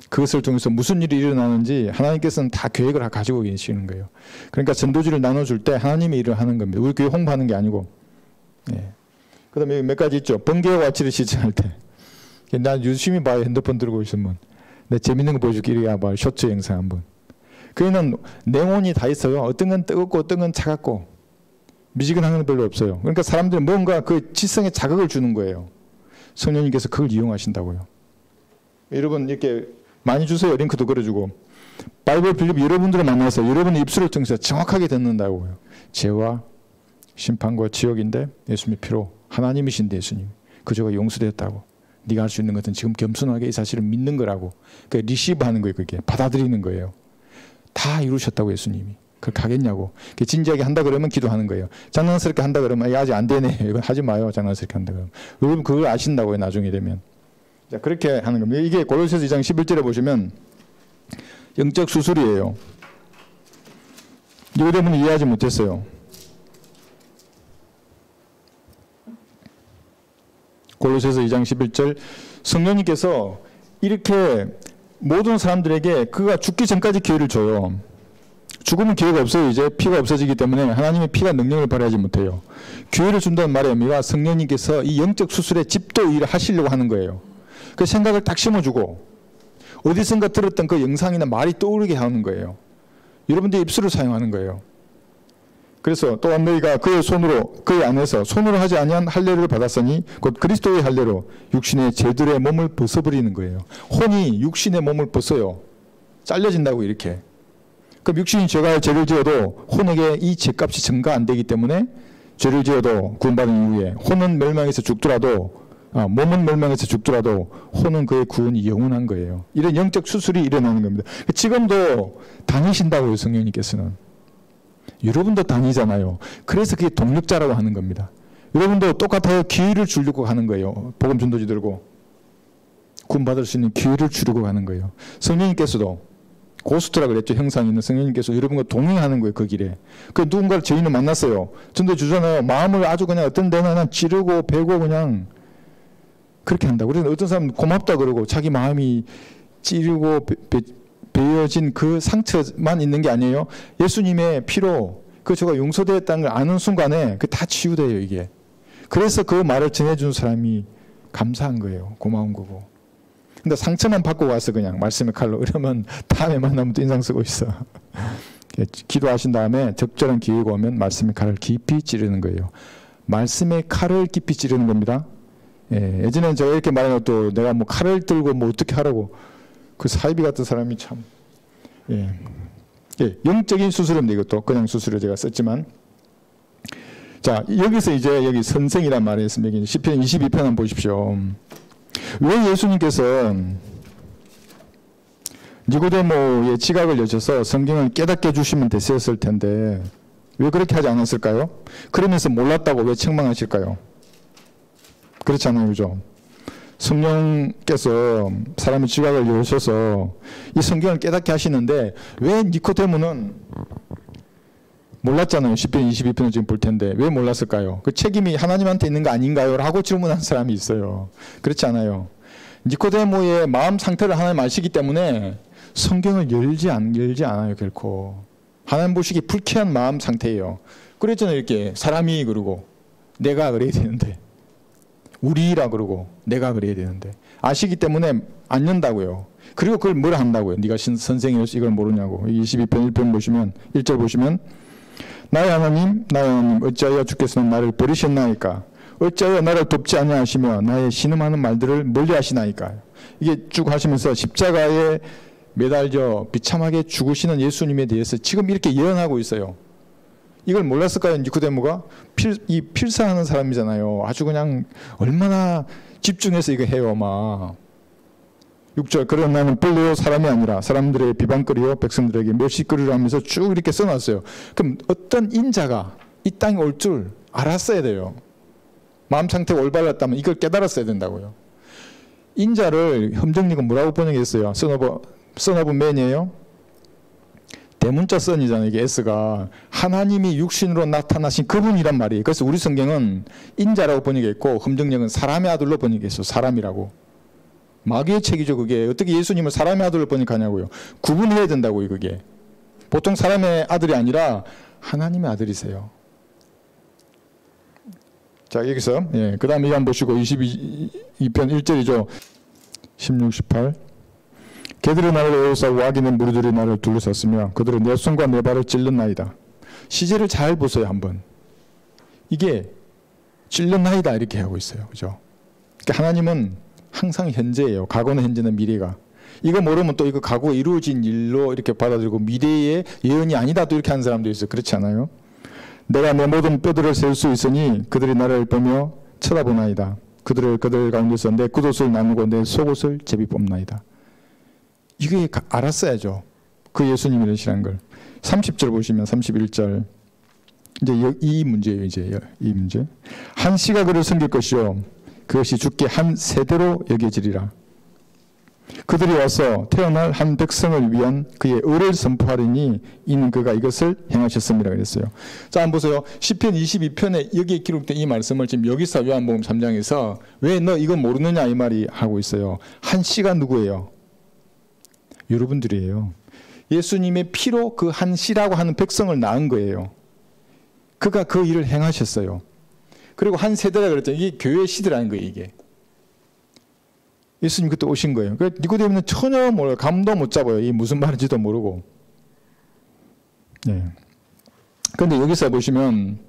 그것을 통해서 무슨 일이 일어나는지 하나님께서는 다 계획을 가지고 계시는 거예요. 그러니까 전도지를 나눠줄 때 하나님의 일을 하는 겁니다. 우리 교회 홍보하는 게 아니고. 그 다음에 몇 가지 있죠. 번개와 와치를 시청할 때. 나 유심히 봐요. 핸드폰 들고 있으면. 내 재밌는 거 보여줄게. 이렇게 봐. 쇼츠 영상 한번. 그에는 냉온이 다 있어요. 어떤 건 뜨겁고 어떤 건 차갑고. 미지근한 건 별로 없어요. 그러니까 사람들이 뭔가 그 지성에 자극을 주는 거예요. 성령님께서 그걸 이용하신다고요. 여러분 이렇게 많이 주세요. 링크도 걸어주고. 바이블 빌립 여러분들을 만나서 여러분의 입술을 통해서 정확하게 듣는다고요. 죄와 심판과 지옥인데 예수님의 피로 하나님이신데 예수님. 그 죄가 용서되었다고. 네가 할 수 있는 것은 지금 겸손하게 이 사실을 믿는 거라고. 그러니까 리시브하는 거예요. 그게 받아들이는 거예요. 다 이루셨다고 예수님이. 그렇게 하겠냐고. 진지하게 한다 그러면 기도하는 거예요. 장난스럽게 한다 그러면 아직 안 되네. 이건 하지 마요. 장난스럽게 한다 그러면. 여러분 그걸 아신다고요. 나중에 되면. 자, 그렇게 하는 겁니다. 이게 골로새서 2장 11절에 보시면 영적 수술이에요. 니고데모는 이해하지 못했어요. 골로새서 2장 11절 성령님께서 이렇게 모든 사람들에게 그가 죽기 전까지 기회를 줘요. 죽으면 기회가 없어요. 이제 피가 없어지기 때문에 하나님의 피가 능력을 발휘하지 못해요. 기회를 준다는 말의 의미가 성령님께서 이 영적 수술의 집도 일을 하시려고 하는 거예요. 그 생각을 딱 심어주고 어디선가 들었던 그 영상이나 말이 떠오르게 하는 거예요. 여러분들의 입술을 사용하는 거예요. 그래서 또한 너희가 그의 손으로 그의 안에서 손으로 하지 아니한 할례를 받았으니 곧 그리스도의 할례로 육신의 죄들의 몸을 벗어버리는 거예요. 혼이 육신의 몸을 벗어요. 잘려진다고 이렇게. 그럼 육신이 죄를 지어도 혼에게 이 죄값이 증가 안 되기 때문에 죄를 지어도 구원받은 이후에 혼은 멸망해서 죽더라도 몸은 멸망해서 죽더라도 혼은 그의 구원이 영원한 거예요. 이런 영적 수술이 일어나는 겁니다. 지금도 다니신다고요, 성령님께서는. 여러분도 다니잖아요. 그래서 그게 동력자라고 하는 겁니다. 여러분도 똑같아요. 기회를 주려고 하는 거예요. 복음 전도지 들고 구원받을 수 있는 기회를 주려고 하는 거예요. 성령님께서도 고스트라 그랬죠. 형상이 있는 성령님께서 여러분과 동행하는 거예요. 그 길에. 그 누군가를 저희는 만났어요. 전도 주잖아요. 마음을 아주 그냥 어떤 데는 찌르고 베고 그냥 그렇게 한다고. 그래서 어떤 사람은 고맙다 그러고 자기 마음이 찌르고 베어진 그 상처만 있는 게 아니에요. 예수님의 피로 그 저가 용서되었다는 걸 아는 순간에 그 다 치유돼요, 이게. 그래서 그 말을 전해준 사람이 감사한 거예요. 고마운 거고. 근데 상처만 받고 와서 그냥 말씀의 칼로 이러면 다음에 만나면 또 인상 쓰고 있어. 기도하신 다음에 적절한 기회가 오면 말씀의 칼을 깊이 찌르는 거예요. 말씀의 칼을 깊이 찌르는 겁니다. 예전에 제가 이렇게 말하면 또 내가 뭐 칼을 들고 뭐 어떻게 하라고 그 사이비 같은 사람이 참 영적인 수술입니다. 이것도 그냥 수술을 제가 썼지만 자 여기서 이제 여기 선생이란 말이 있습니다. 여기 시편 22편 한번 보십시오. 왜 예수님께서 니고데모의 지각을 여셔서 성경을 깨닫게 해주시면 됐었을 텐데 왜 그렇게 하지 않았을까요? 그러면서 몰랐다고 왜 책망하실까요? 그렇지 않아요, 그죠? 성령께서 사람의 지각을 여셔서 이 성경을 깨닫게 하시는데 왜 니코데모는 몰랐잖아요. 시편 22편을 지금 볼 텐데 왜 몰랐을까요? 그 책임이 하나님한테 있는 거 아닌가요? 라고 질문한 사람이 있어요. 그렇지 않아요. 니코데모의 마음 상태를 하나님 아시기 때문에 성경을 열지 않아요. 결코. 하나님 보시기 불쾌한 마음 상태예요. 그랬잖아요. 이렇게 사람이 그러고 내가 그래야 되는데 우리라 그러고 내가 그래야 되는데 아시기 때문에 안 연다고요. 그리고 그걸 뭐라 한다고요. 네가 선생이어서 이걸 모르냐고. 22편 1편 보시면 1절 보시면 나의 하나님 어찌하여 주께서는 나를 버리셨나이까 어찌하여 나를 돕지 아니하시며 나의 신음하는 말들을 멀리하시나이까. 이게 쭉 하시면서 십자가에 매달려 비참하게 죽으시는 예수님에 대해서 지금 이렇게 예언하고 있어요. 이걸 몰랐을까요? 니코데모가 필사하는 사람이잖아요. 아주 그냥 얼마나 집중해서 이거 해요. 막 6절 그러나 나는 본래요 사람이 아니라 사람들의 비방거리요 백성들에게 멸시거리를 하면서 쭉 이렇게 써놨어요. 그럼 어떤 인자가 이 땅에 올 줄 알았어야 돼요. 마음 상태가 올바랐다면 이걸 깨달았어야 된다고요. 인자를 험정리가 뭐라고 번역했어요? 선어브 맨이에요. 대문자 선이잖아요. 이게 S가 하나님이 육신으로 나타나신 그분이란 말이에요. 그래서 우리 성경은 인자라고 번역했고 험정력은 사람의 아들로 번역했어요. 사람이라고. 마귀의 책이죠. 그게 어떻게 예수님을 사람의 아들로 번역하냐고요. 구분해야 된다고요. 그게 보통 사람의 아들이 아니라 하나님의 아들이세요. 자 여기서 그 다음에 이거 한번 보시고 22편 1절이죠. 16, 18 개들이 나를 에워싸고 악인의 무리들이 나를 둘러쌌으며 그들은 내 손과 내 발을 찔렀나이다. 시제를 잘 보세요. 한번 이게 찔렀나이다 이렇게 하고 있어요. 그죠? 그러니까 하나님은 항상 현재예요. 과거는 현재는 미래가. 이거 모르면 또 이거 과거에 이루어진 일로 이렇게 받아들이고 미래의 예언이 아니다 또 이렇게 하는 사람도 있어요. 그렇지 않아요? 내가 내 모든 뼈들을 셀 수 있으니 그들이 나를 보며 쳐다보나이다. 그들 가운데서 내 겉옷을 나누고 내 속옷을 제비 뽑나이다. 이게 알았어야죠. 그 예수님이라는 걸. 30절 보시면 31절 이제 이 문제예요. 이제 이 문제. 한 씨가 그를 섬길 것이요 그것이 주께 한 세대로 여겨지리라. 그들이 와서 태어날 한 백성을 위한 그의 의를 선포하리니 이는 그가 이것을 행하셨습니다. 그랬어요. 자, 한번 보세요. 시편 22편에 여기에 기록된 이 말씀을 지금 여기서 요한복음 3장에서 왜 너 이거 모르느냐 이 말이 하고 있어요. 한 씨가 누구예요? 여러분들이에요. 예수님의 피로 그 한 씨라고 하는 백성을 낳은 거예요. 그가 그 일을 행하셨어요. 그리고 한 세대라 그랬죠. 이게 교회의 시대라는 거예요. 이게. 예수님 그때 오신 거예요. 그 니고데모는 전혀 몰라요. 감도 못 잡아요. 이 무슨 말인지도 모르고. 네. 그런데 여기서 보시면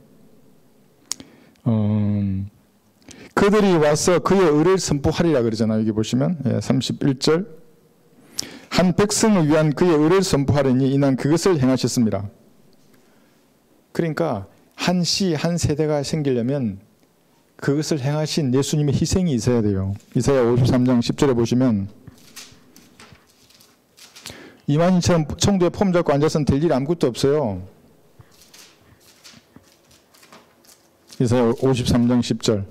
그들이 와서 그의 의를 선포하리라 그러잖아요. 여기 보시면 31절 한 백성을 위한 그의 의를 선포하려니 이는 그것을 행하셨습니다. 그러니까 한 시, 한 세대가 생기려면 그것을 행하신 예수님의 희생이 있어야 돼요. 이사야 53장 10절에 보시면 이만희처럼 청도에 폼 잡고 앉아서는 될 일 아무것도 없어요. 이사야 53장 10절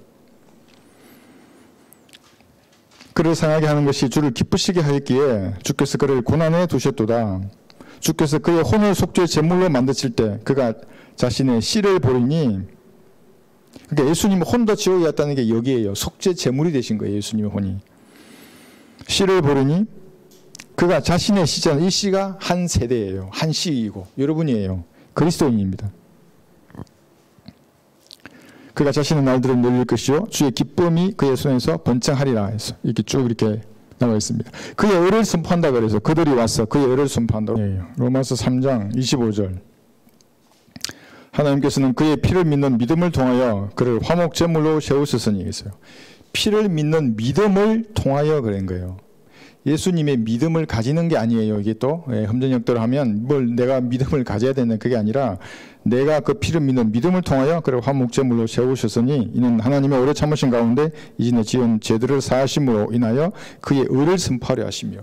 그를 상하게 하는 것이 주를 기쁘시게 하였기에 주께서 그를 고난에 두셨도다. 주께서 그의 혼을 속죄 제물로 만드실 때 그가 자신의 씨를 보리니 그러니까 예수님의 혼도 지옥에 갔다는 게 여기에요. 속죄 제물이 되신 거예요. 예수님의 혼이. 씨를 보리니 그가 자신의 씨잖아요. 이 씨가 한 세대예요. 한 씨이고 여러분이에요. 그리스도인입니다. 그가 자신의 날들을 늘릴 것이요 주의 기쁨이 그의 손에서 번창하리라 해서 이렇게 쭉 이렇게 나와 있습니다. 그의 의를 선포한다 그래서 그들이 와서 그의 의를 선포한다고. 로마서 3장 25절 하나님께서는 그의 피를 믿는 믿음을 통하여 그를 화목 제물로 세우셨으니 했어요. 피를 믿는 믿음을 통하여 그런 거예요. 예수님의 믿음을 가지는 게 아니에요. 이게 또 험전역대로 하면 뭘 내가 믿음을 가져야 되는 그게 아니라 내가 그 피를 믿는 믿음을 통하여 그를 화목제물로 세우셨으니 이는 하나님의 오래 참으신 가운데 이전에 지은 죄들을 사하심으로 인하여 그의 의를 선포하려 하시며.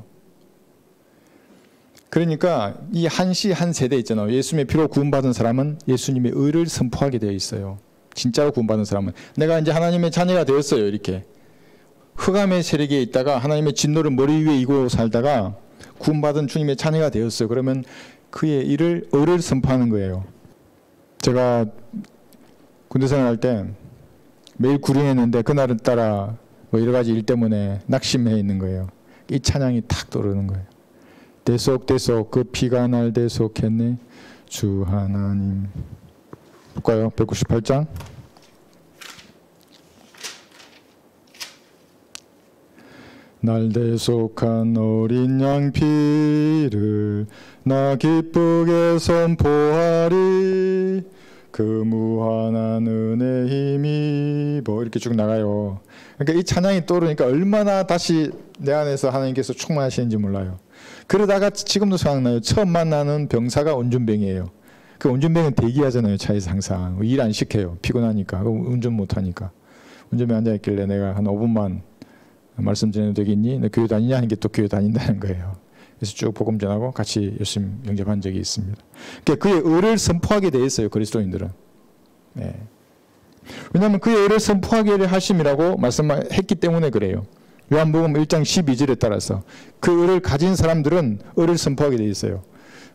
그러니까 이 한 시 한 세대 있잖아요. 예수님의 피로 구원받은 사람은 예수님의 의를 선포하게 되어 있어요. 진짜로 구원받은 사람은 내가 이제 하나님의 자녀가 되었어요. 이렇게 흑암의 세력에 있다가 하나님의 진노를 머리 위에 이고 살다가 구원받은 주님의 자녀가 되었어요. 그러면 그의 의를 선포하는 거예요. 제가 군대 생활할 때 매일 구령했는데 그날은 따라 뭐 여러 가지 일 때문에 낙심해 있는 거예요. 이 찬양이 탁 떠오르는 거예요. 대속대속 그 피가 날 대속했네 주 하나님. 볼까요? 198장 날 대속한 어린 양 피를 나 기쁘게 선포하리 그 무한한 은혜 힘이 뭐 이렇게 쭉 나가요. 그러니까 이 찬양이 떠오르니까 얼마나 다시 내 안에서 하나님께서 충만하시는지 몰라요. 그러다가 지금도 생각나요. 처음 만나는 병사가 운전병이에요. 그 운전병은 대기하잖아요. 차에서 항상 일 안 시켜요. 피곤하니까 운전 못하니까. 운전병 앉아있길래 내가 한 5분만 말씀 전해도 되겠니? 너 교회 다니냐? 하는 게 또 교회 다닌다는 거예요. 그래서 쭉 복음 전하고 같이 열심히 영접한 적이 있습니다. 그러니까 그의 의를 선포하게 돼 있어요. 그리스도인들은. 네. 왜냐하면 그의 의를 선포하게 하심이라고 말씀했기 때문에 그래요. 요한복음 1장 12절에 따라서 그 의를 가진 사람들은 의를 선포하게 돼 있어요.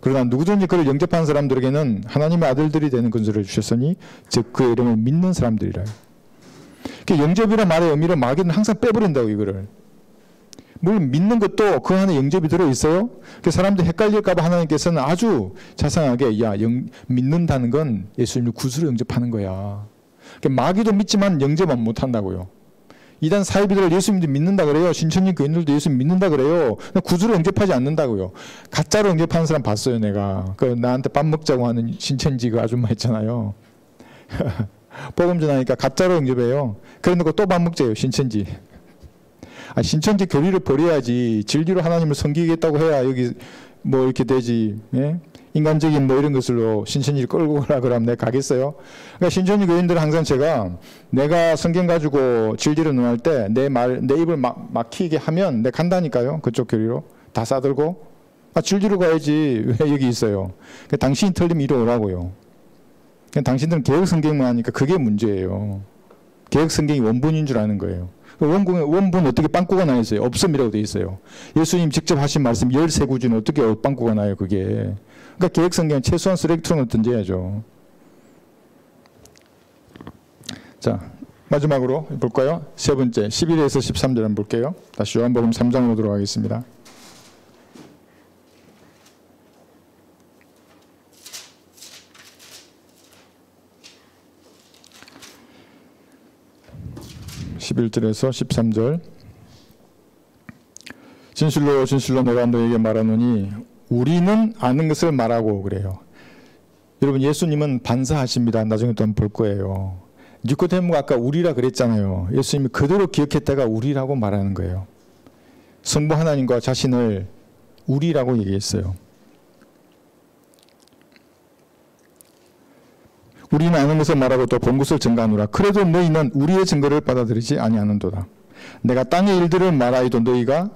그러나 누구든지 그를 영접한 사람들에게는 하나님의 아들들이 되는 근소를 주셨으니 즉 그의 이름을 믿는 사람들이라. 영접이란 말의 의미를 마귀는 항상 빼버린다고 이거를. 물론 믿는 것도 그 안에 영접이 들어있어요. 사람들이 헷갈릴까 봐 하나님께서는 아주 자상하게 믿는다는 건 예수님을 구주로 영접하는 거야. 마귀도 믿지만 영접은 못한다고요. 이단 사이비들 예수님도 믿는다 그래요. 신천지 교인들도 예수님 믿는다 그래요. 구주로 영접하지 않는다고요. 가짜로 영접하는 사람 봤어요. 내가. 나한테 밥 먹자고 하는 신천지 그 아줌마 있잖아요. 복음 전하니까 가짜로 영접해요. 그래놓고 또 밥 먹자요. 신천지. 신천지 교리를 버려야지. 진리로 하나님을 섬기겠다고 해야 여기 뭐 이렇게 되지. 예? 인간적인 뭐 이런 것으로 신천지를 끌고 가라 그러면 내가 가겠어요? 그러니까 신천지 교인들은 항상 제가 내가 성경 가지고 진리를 논할 때 내 입을 막히게 하면 내가 간다니까요. 그쪽 교리로. 다 싸들고. 진리로 가야지. 왜 여기 있어요? 그러니까 당신이 틀리면 이리 오라고요. 당신들은 개혁 성경만 하니까 그게 문제예요. 개혁 성경이 원본인 줄 아는 거예요. 원본 어떻게 빵꾸가 나 있어요? 없음이라고 돼 있어요. 예수님 직접 하신 말씀 13구주는 어떻게 빵꾸가 나요? 그게. 그러니까 개혁 성경은 최소한 쓰레기통을 던져야죠. 자, 마지막으로 볼까요? 세 번째 11에서 13절 한번 볼게요. 다시 요한복음 3장으로 들어가겠습니다. (11절에서) (13절) 진실로 진실로 내가 너에게 말하노니 우리는 아는 것을 말하고 그래요. 여러분 예수님은 반사하십니다. 나중에 또 한번 볼 거예요. 니코데모가 아까 우리라 그랬잖아요. 예수님이 그대로 기억했다가 우리라고 말하는 거예요. 성부 하나님과 자신을 우리라고 얘기했어요. 우리는 아는 것을 말하고 또 본 것을 증거하노라. 그래도 너희는 우리의 증거를 받아들이지 아니하는도다. 내가 땅의 일들을 말하여도 너희가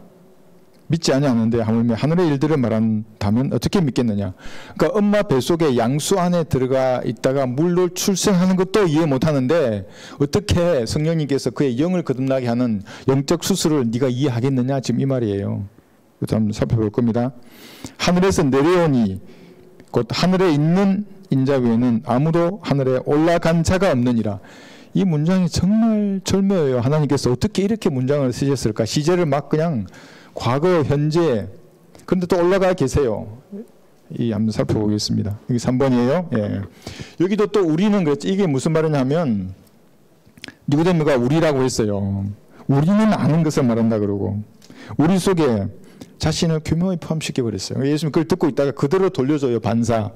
믿지 아니하는데 하물며 하늘의 일들을 말한다면 어떻게 믿겠느냐. 그러니까 엄마 뱃속에 양수 안에 들어가 있다가 물로 출생하는 것도 이해 못하는데 어떻게 성령님께서 그의 영을 거듭나게 하는 영적 수술을 네가 이해하겠느냐, 지금 이 말이에요. 그것도 한번 살펴볼 겁니다. 하늘에서 내려오니 곧 하늘에 있는 인자 외에는 아무도 하늘에 올라간 자가 없느니라. 이 문장이 정말 절묘해요. 하나님께서 어떻게 이렇게 문장을 쓰셨을까. 시제를 막 그냥 과거, 현재, 그런데 또 올라가 계세요. 이 한번 살펴보겠습니다. 여기 3번이에요. 예. 여기도 또 우리는 그랬죠. 이게 무슨 말이냐면 니고데모가 우리라고 했어요. 우리는 아는 것을 말한다 그러고 우리 속에 자신을 교묘히 포함시켜 버렸어요. 예수님 그걸 듣고 있다가 그대로 돌려줘요. 반사.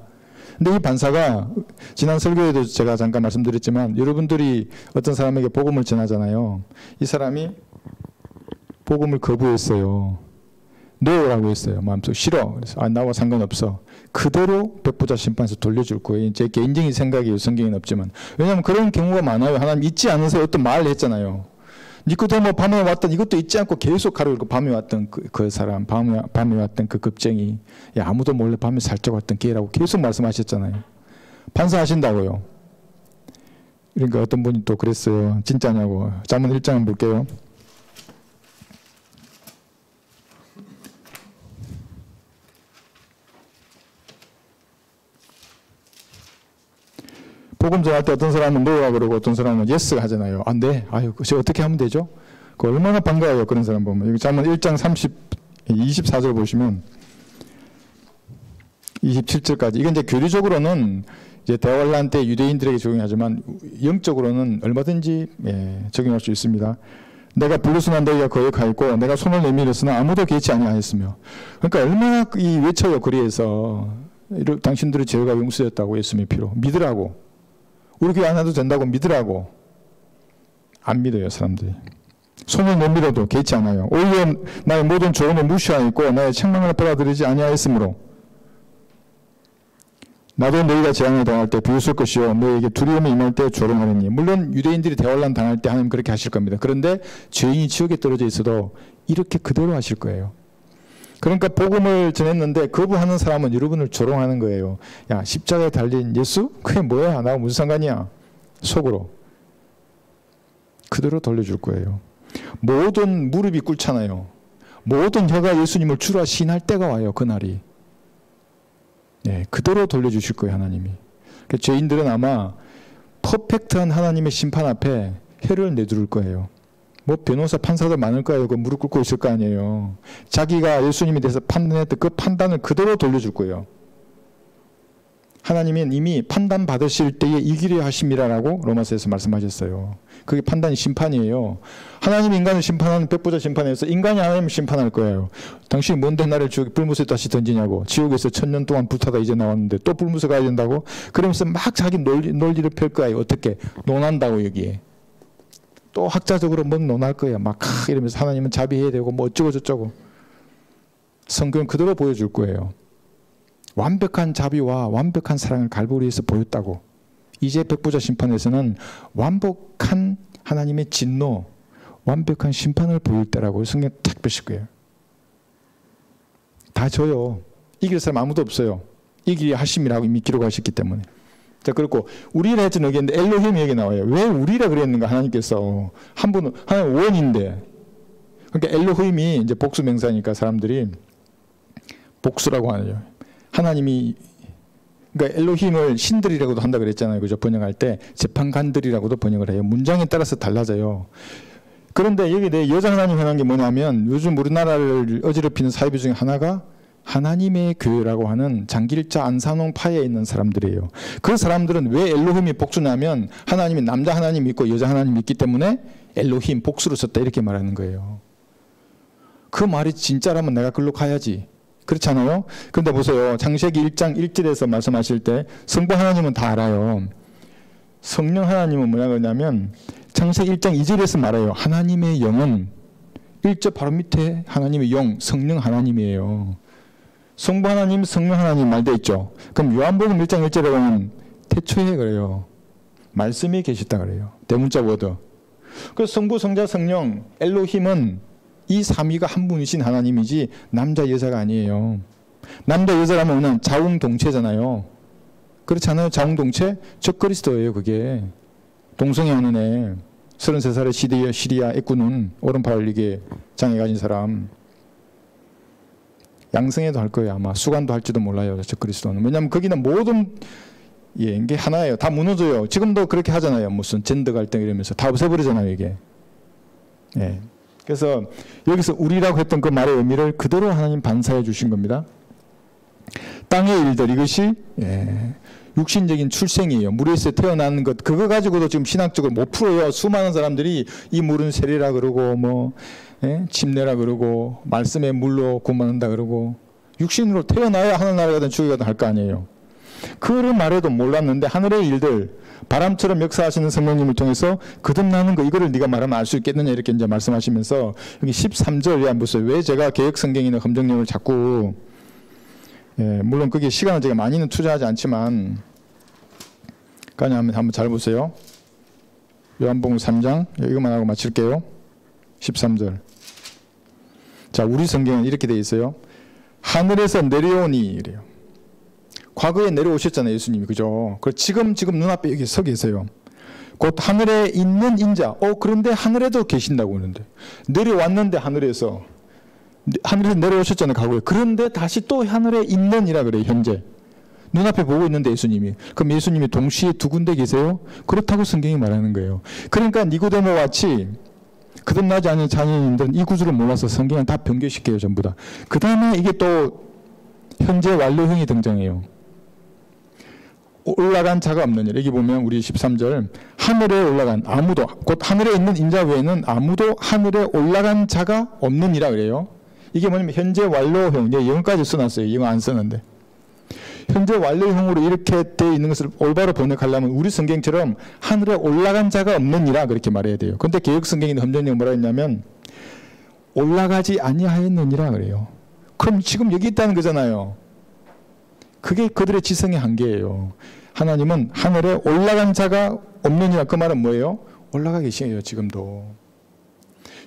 근데 이 반사가 지난 설교에도 제가 잠깐 말씀드렸지만 여러분들이 어떤 사람에게 복음을 전하잖아요. 이 사람이 복음을 거부했어요. 노라고 했어요. 마음속 싫어. 그래서 나와 상관없어. 그대로 백부자 심판에서 돌려줄 거예요. 제 개인적인 생각이에요. 성경에는 없지만. 왜냐하면 그런 경우가 많아요. 하나님 잊지 않으세요. 어떤 말을 했잖아요. 니코데모 밤에 왔던 이것도 잊지 않고 계속 가르고 밤에 왔던 그 사람, 밤에 왔던 그 겁쟁이, 야, 아무도 몰래 밤에 살짝 왔던 걔라고 계속 말씀하셨잖아요. 반사하신다고요. 그러니까 어떤 분이 또 그랬어요. 진짜냐고. 잠언 1장 한번 볼게요. 복음 전할 때 어떤 사람은 노라 그러고 어떤 사람은 예스 하잖아요. 안 돼. 아유, 저 어떻게 하면 되죠? 그 얼마나 반가워요. 그런 사람 보면. 여기 잠언 1장 24절 보시면 27절까지. 이건 이제 교리적으로는 이제 대환란 때 유대인들에게 적용하지만 영적으로는 얼마든지 적용할 수 있습니다. 내가 불렀으나 너희가 거역하였고 내가 손을 내밀었으나 아무도 개의치 아니하였으며. 그러니까 얼마나 이 외쳐요. 거리에서 당신들의 죄가 용서였다고 예수님의 피로 믿으라고. 우리 교회 안 와도 된다고 믿으라고. 안 믿어요, 사람들이. 손을 내밀어도 개의치 않아요. 오히려 나의 모든 조언을 무시하였고 나의 책망을 받아들이지 아니하였으므로 나도 너희가 재앙을 당할 때 비웃을 것이요 너희에게 두려움이 임할 때 조롱하리니. 물론 유대인들이 대환란 당할 때 하나님 그렇게 하실 겁니다. 그런데 죄인이 지옥에 떨어져 있어도 이렇게 그대로 하실 거예요. 그러니까 복음을 전했는데 거부하는 사람은 여러분을 조롱하는 거예요. 야, 십자가에 달린 예수? 그게 뭐야? 나하고 무슨 상관이야? 속으로. 그대로 돌려줄 거예요. 모든 무릎이 꿇잖아요. 모든 혀가 예수님을 주라 시인할 때가 와요. 그날이. 네, 그대로 돌려주실 거예요. 하나님이. 그러니까 죄인들은 아마 퍼펙트한 하나님의 심판 앞에 혀를 내두를 거예요. 뭐 변호사 판사들 많을 거예요. 그 무릎 꿇고 있을 거 아니에요. 자기가 예수님에 대해서 판단했던 그 판단을 그대로 돌려줄 거예요. 하나님은 이미 판단 받으실 때에 이기려 하심이라고 로마서에서 말씀하셨어요. 그게 판단이 심판이에요. 하나님이 인간을 심판하는 백부자 심판에서 인간이 하나님을 심판할 거예요. 당신이 뭔데 나를 불못에 다시 던지냐고. 지옥에서 1000년 동안 불타다 이제 나왔는데 또 불못에 가야 된다고. 그러면서 막 자기 논리를 펼 거예요. 어떻게? 논한다고 여기에. 또 학자적으로 막 논할 거예요. 막 이러면서 하나님은 자비해야 되고 뭐 어쩌고 저쩌고. 성경은 그대로 보여줄 거예요. 완벽한 자비와 완벽한 사랑을 갈보리에서 보였다고. 이제 백부자 심판에서는 완벽한 하나님의 진노, 완벽한 심판을 보일 때라고 성경 딱 펴실 거예요. 다 져요. 이길 사람 아무도 없어요. 이기려 하심이라고 이미 기록하셨기 때문에. 자, 그렇고 우리라 했던 얘기인데 엘로힘 얘기 나와요. 왜 우리라 그랬는가 하나님께서. 한 분은 하나님 원인데. 그러니까 엘로힘이 이제 복수 명사니까 사람들이 복수라고 하죠. 하나님이 그러니까 엘로힘을 신들이라고도 한다 그랬잖아요. 그죠? 번역할 때 재판관들이라고도 번역을 해요. 문장에 따라서 달라져요. 그런데 여기 내 여자 하나님 해놓은 게 뭐냐면 요즘 우리나라를 어지럽히는 사이비 중에 하나가 하나님의 교회라고 하는 장길자 안산홍 파에 있는 사람들이에요. 그 사람들은 왜 엘로힘이 복수냐면 하나님이 남자 하나님이 있고 여자 하나님이 있기 때문에 엘로힘 복수로 썼다 이렇게 말하는 거예요. 그 말이 진짜라면 내가 글로 가야지. 그렇잖아요. 그런데 보세요. 창세기 1장 1절에서 말씀하실 때 성부 하나님은 다 알아요. 성령 하나님은 뭐냐 그러냐면 창세기 1장 2절에서 말해요. 하나님의 영은 1절 바로 밑에 하나님의 영, 성령 하나님이에요. 성부 하나님, 성령 하나님 말돼 있죠. 그럼 요한복음 1장 1절에 보면 태초에 그래요. 말씀이 계셨다 그래요. 대문자 워드. 그래서 성부, 성자, 성령, 엘로힘은 이 삼위가 한 분이신 하나님이지 남자, 여자가 아니에요. 남자, 여자라면 자웅동체잖아요. 그렇지 않아요? 자웅동체? 적그리스도예요. 그게. 동성애하는 애. 33살의 시리아 애꾸는 오른팔 이게 장애 가진 사람. 양성애도 할 거예요. 아마 수관도 할지도 몰라요. 적그리스도는. 왜냐하면 거기는 모든 이게 하나예요. 다 무너져요. 지금도 그렇게 하잖아요. 무슨 젠더 갈등 이러면서 다 없애버리잖아요. 이게. 예. 그래서 여기서 우리라고 했던 그 말의 의미를 그대로 하나님 반사해 주신 겁니다. 땅의 일들 이것이 육신적인 출생이에요. 물에서 태어나는 것 그거 가지고도 지금 신학적으로 못 풀어요. 수많은 사람들이 이 물은 세리라 그러고 뭐 침례라 그러고 말씀의 물로 구원받는다 그러고 육신으로 태어나야 하늘나라에 가든 지옥에 가든 할 거 아니에요. 그를 말해도 몰랐는데 하늘의 일들 바람처럼 역사하시는 성령님을 통해서 거듭나는 거 이거를 네가 말하면 알 수 있겠느냐 이렇게 이제 말씀하시면서 여기 13절에 보세요. 왜 제가 개혁 성경이나 검정령을 자꾸 물론 그게 시간을 제가 많이는 투자하지 않지만 그냥 한번 잘 보세요. 요한복음 3장 이것만 하고 마칠게요. 13절. 자, 우리 성경은 이렇게 돼 있어요. 하늘에서 내려오니 이래요. 과거에 내려오셨잖아요, 예수님이. 그죠? 지금 눈앞에 여기 서 계세요. 곧 하늘에 있는 인자. 그런데 하늘에도 계신다고 하는데. 내려왔는데 하늘에서 내려오셨잖아요, 과거에. 그런데 다시 또 하늘에 있는 이라 그래요, 현재. 눈앞에 보고 있는데 예수님이. 그럼 예수님이 동시에 두 군데 계세요? 그렇다고 성경이 말하는 거예요. 그러니까 니고데모와 같이 거듭나지 않은 자녀인들은 이 구조를 몰라서 성경을 다 변개시켜요, 전부 다. 그 다음에 이게 또 현재 완료형이 등장해요. 올라간 자가 없느니라. 여기 보면 우리 13절 하늘에 올라간 아무도 곧 하늘에 있는 인자 외에는 아무도 하늘에 올라간 자가 없느니라 그래요. 이게 뭐냐면 현재 완료형. 영어까지 써놨어요. 영어 안 쓰는데. 현재 완료형으로 이렇게 되어 있는 것을 올바로 번역하려면 우리 성경처럼 하늘에 올라간 자가 없느니라 그렇게 말해야 돼요. 그런데 개혁 성경에는 검정령 뭐라 했냐면 올라가지 아니하였느니라 그래요. 그럼 지금 여기 있다는 거잖아요. 그게 그들의 지성의 한계예요. 하나님은 하늘에 올라간 자가 없느니라. 그 말은 뭐예요? 올라가 계시네요, 지금도.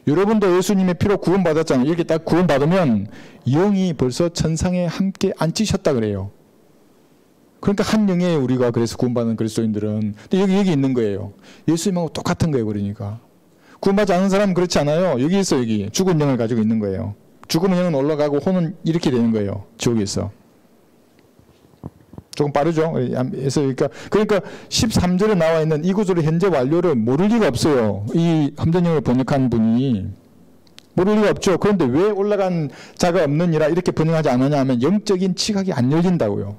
여러분도 예수님의 피로 구원받았잖아요. 이렇게 딱 구원받으면 영이 벌써 천상에 함께 앉히셨다 그래요. 그러니까 한 영에 우리가 그래서 구원받는 그리스도인들은. 근데 여기 있는 거예요. 예수님하고 똑같은 거예요, 그러니까. 구원받지 않은 사람은 그렇지 않아요. 여기 있어, 여기. 죽은 영을 가지고 있는 거예요. 죽으면 영은 올라가고 혼은 이렇게 되는 거예요. 지옥에 있어. 조금 빠르죠? 그러니까 13절에 나와 있는 이 구조의 현재 완료를 모를 리가 없어요. 이 함전영을 번역한 분이. 모를 리가 없죠. 그런데 왜 올라간 자가 없느니라 이렇게 번역하지 않느냐 하면 영적인 지각이 안 열린다고요.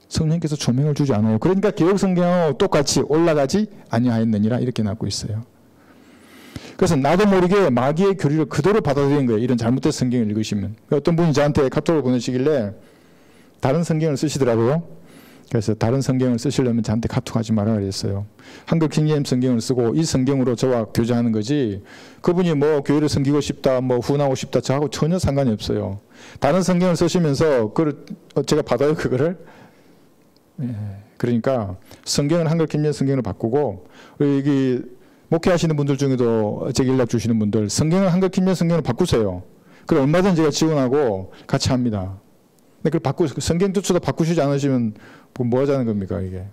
성령께서 조명을 주지 않아요. 그러니까 개혁 성경하고 똑같이 올라가지 아니하였느니라 이렇게 나오고 있어요. 그래서 나도 모르게 마귀의 교리를 그대로 받아들이는 거예요. 이런 잘못된 성경을 읽으시면. 어떤 분이 저한테 카톡을 보내시길래 다른 성경을 쓰시더라고요. 그래서 다른 성경을 쓰시려면 저한테 카톡하지 말라 그랬어요. 한글 킹제임 성경을 쓰고 이 성경으로 저와 교제하는 거지 그분이 뭐 교회를 섬기고 싶다 뭐 후원하고 싶다 저하고 전혀 상관이 없어요. 다른 성경을 쓰시면서 그걸 제가 받아요 그거를. 그러니까 성경을 한글 킹제임 성경으로 바꾸고 여기 목회하시는 분들 중에도 제게 연락 주시는 분들 성경을 한글 킹제임 성경으로 바꾸세요. 그럼 얼마든지 제가 지원하고 같이 합니다. 근데 그걸 성경 뜻으로 바꾸시지 않으시면 뭐 하자는 겁니까 이게.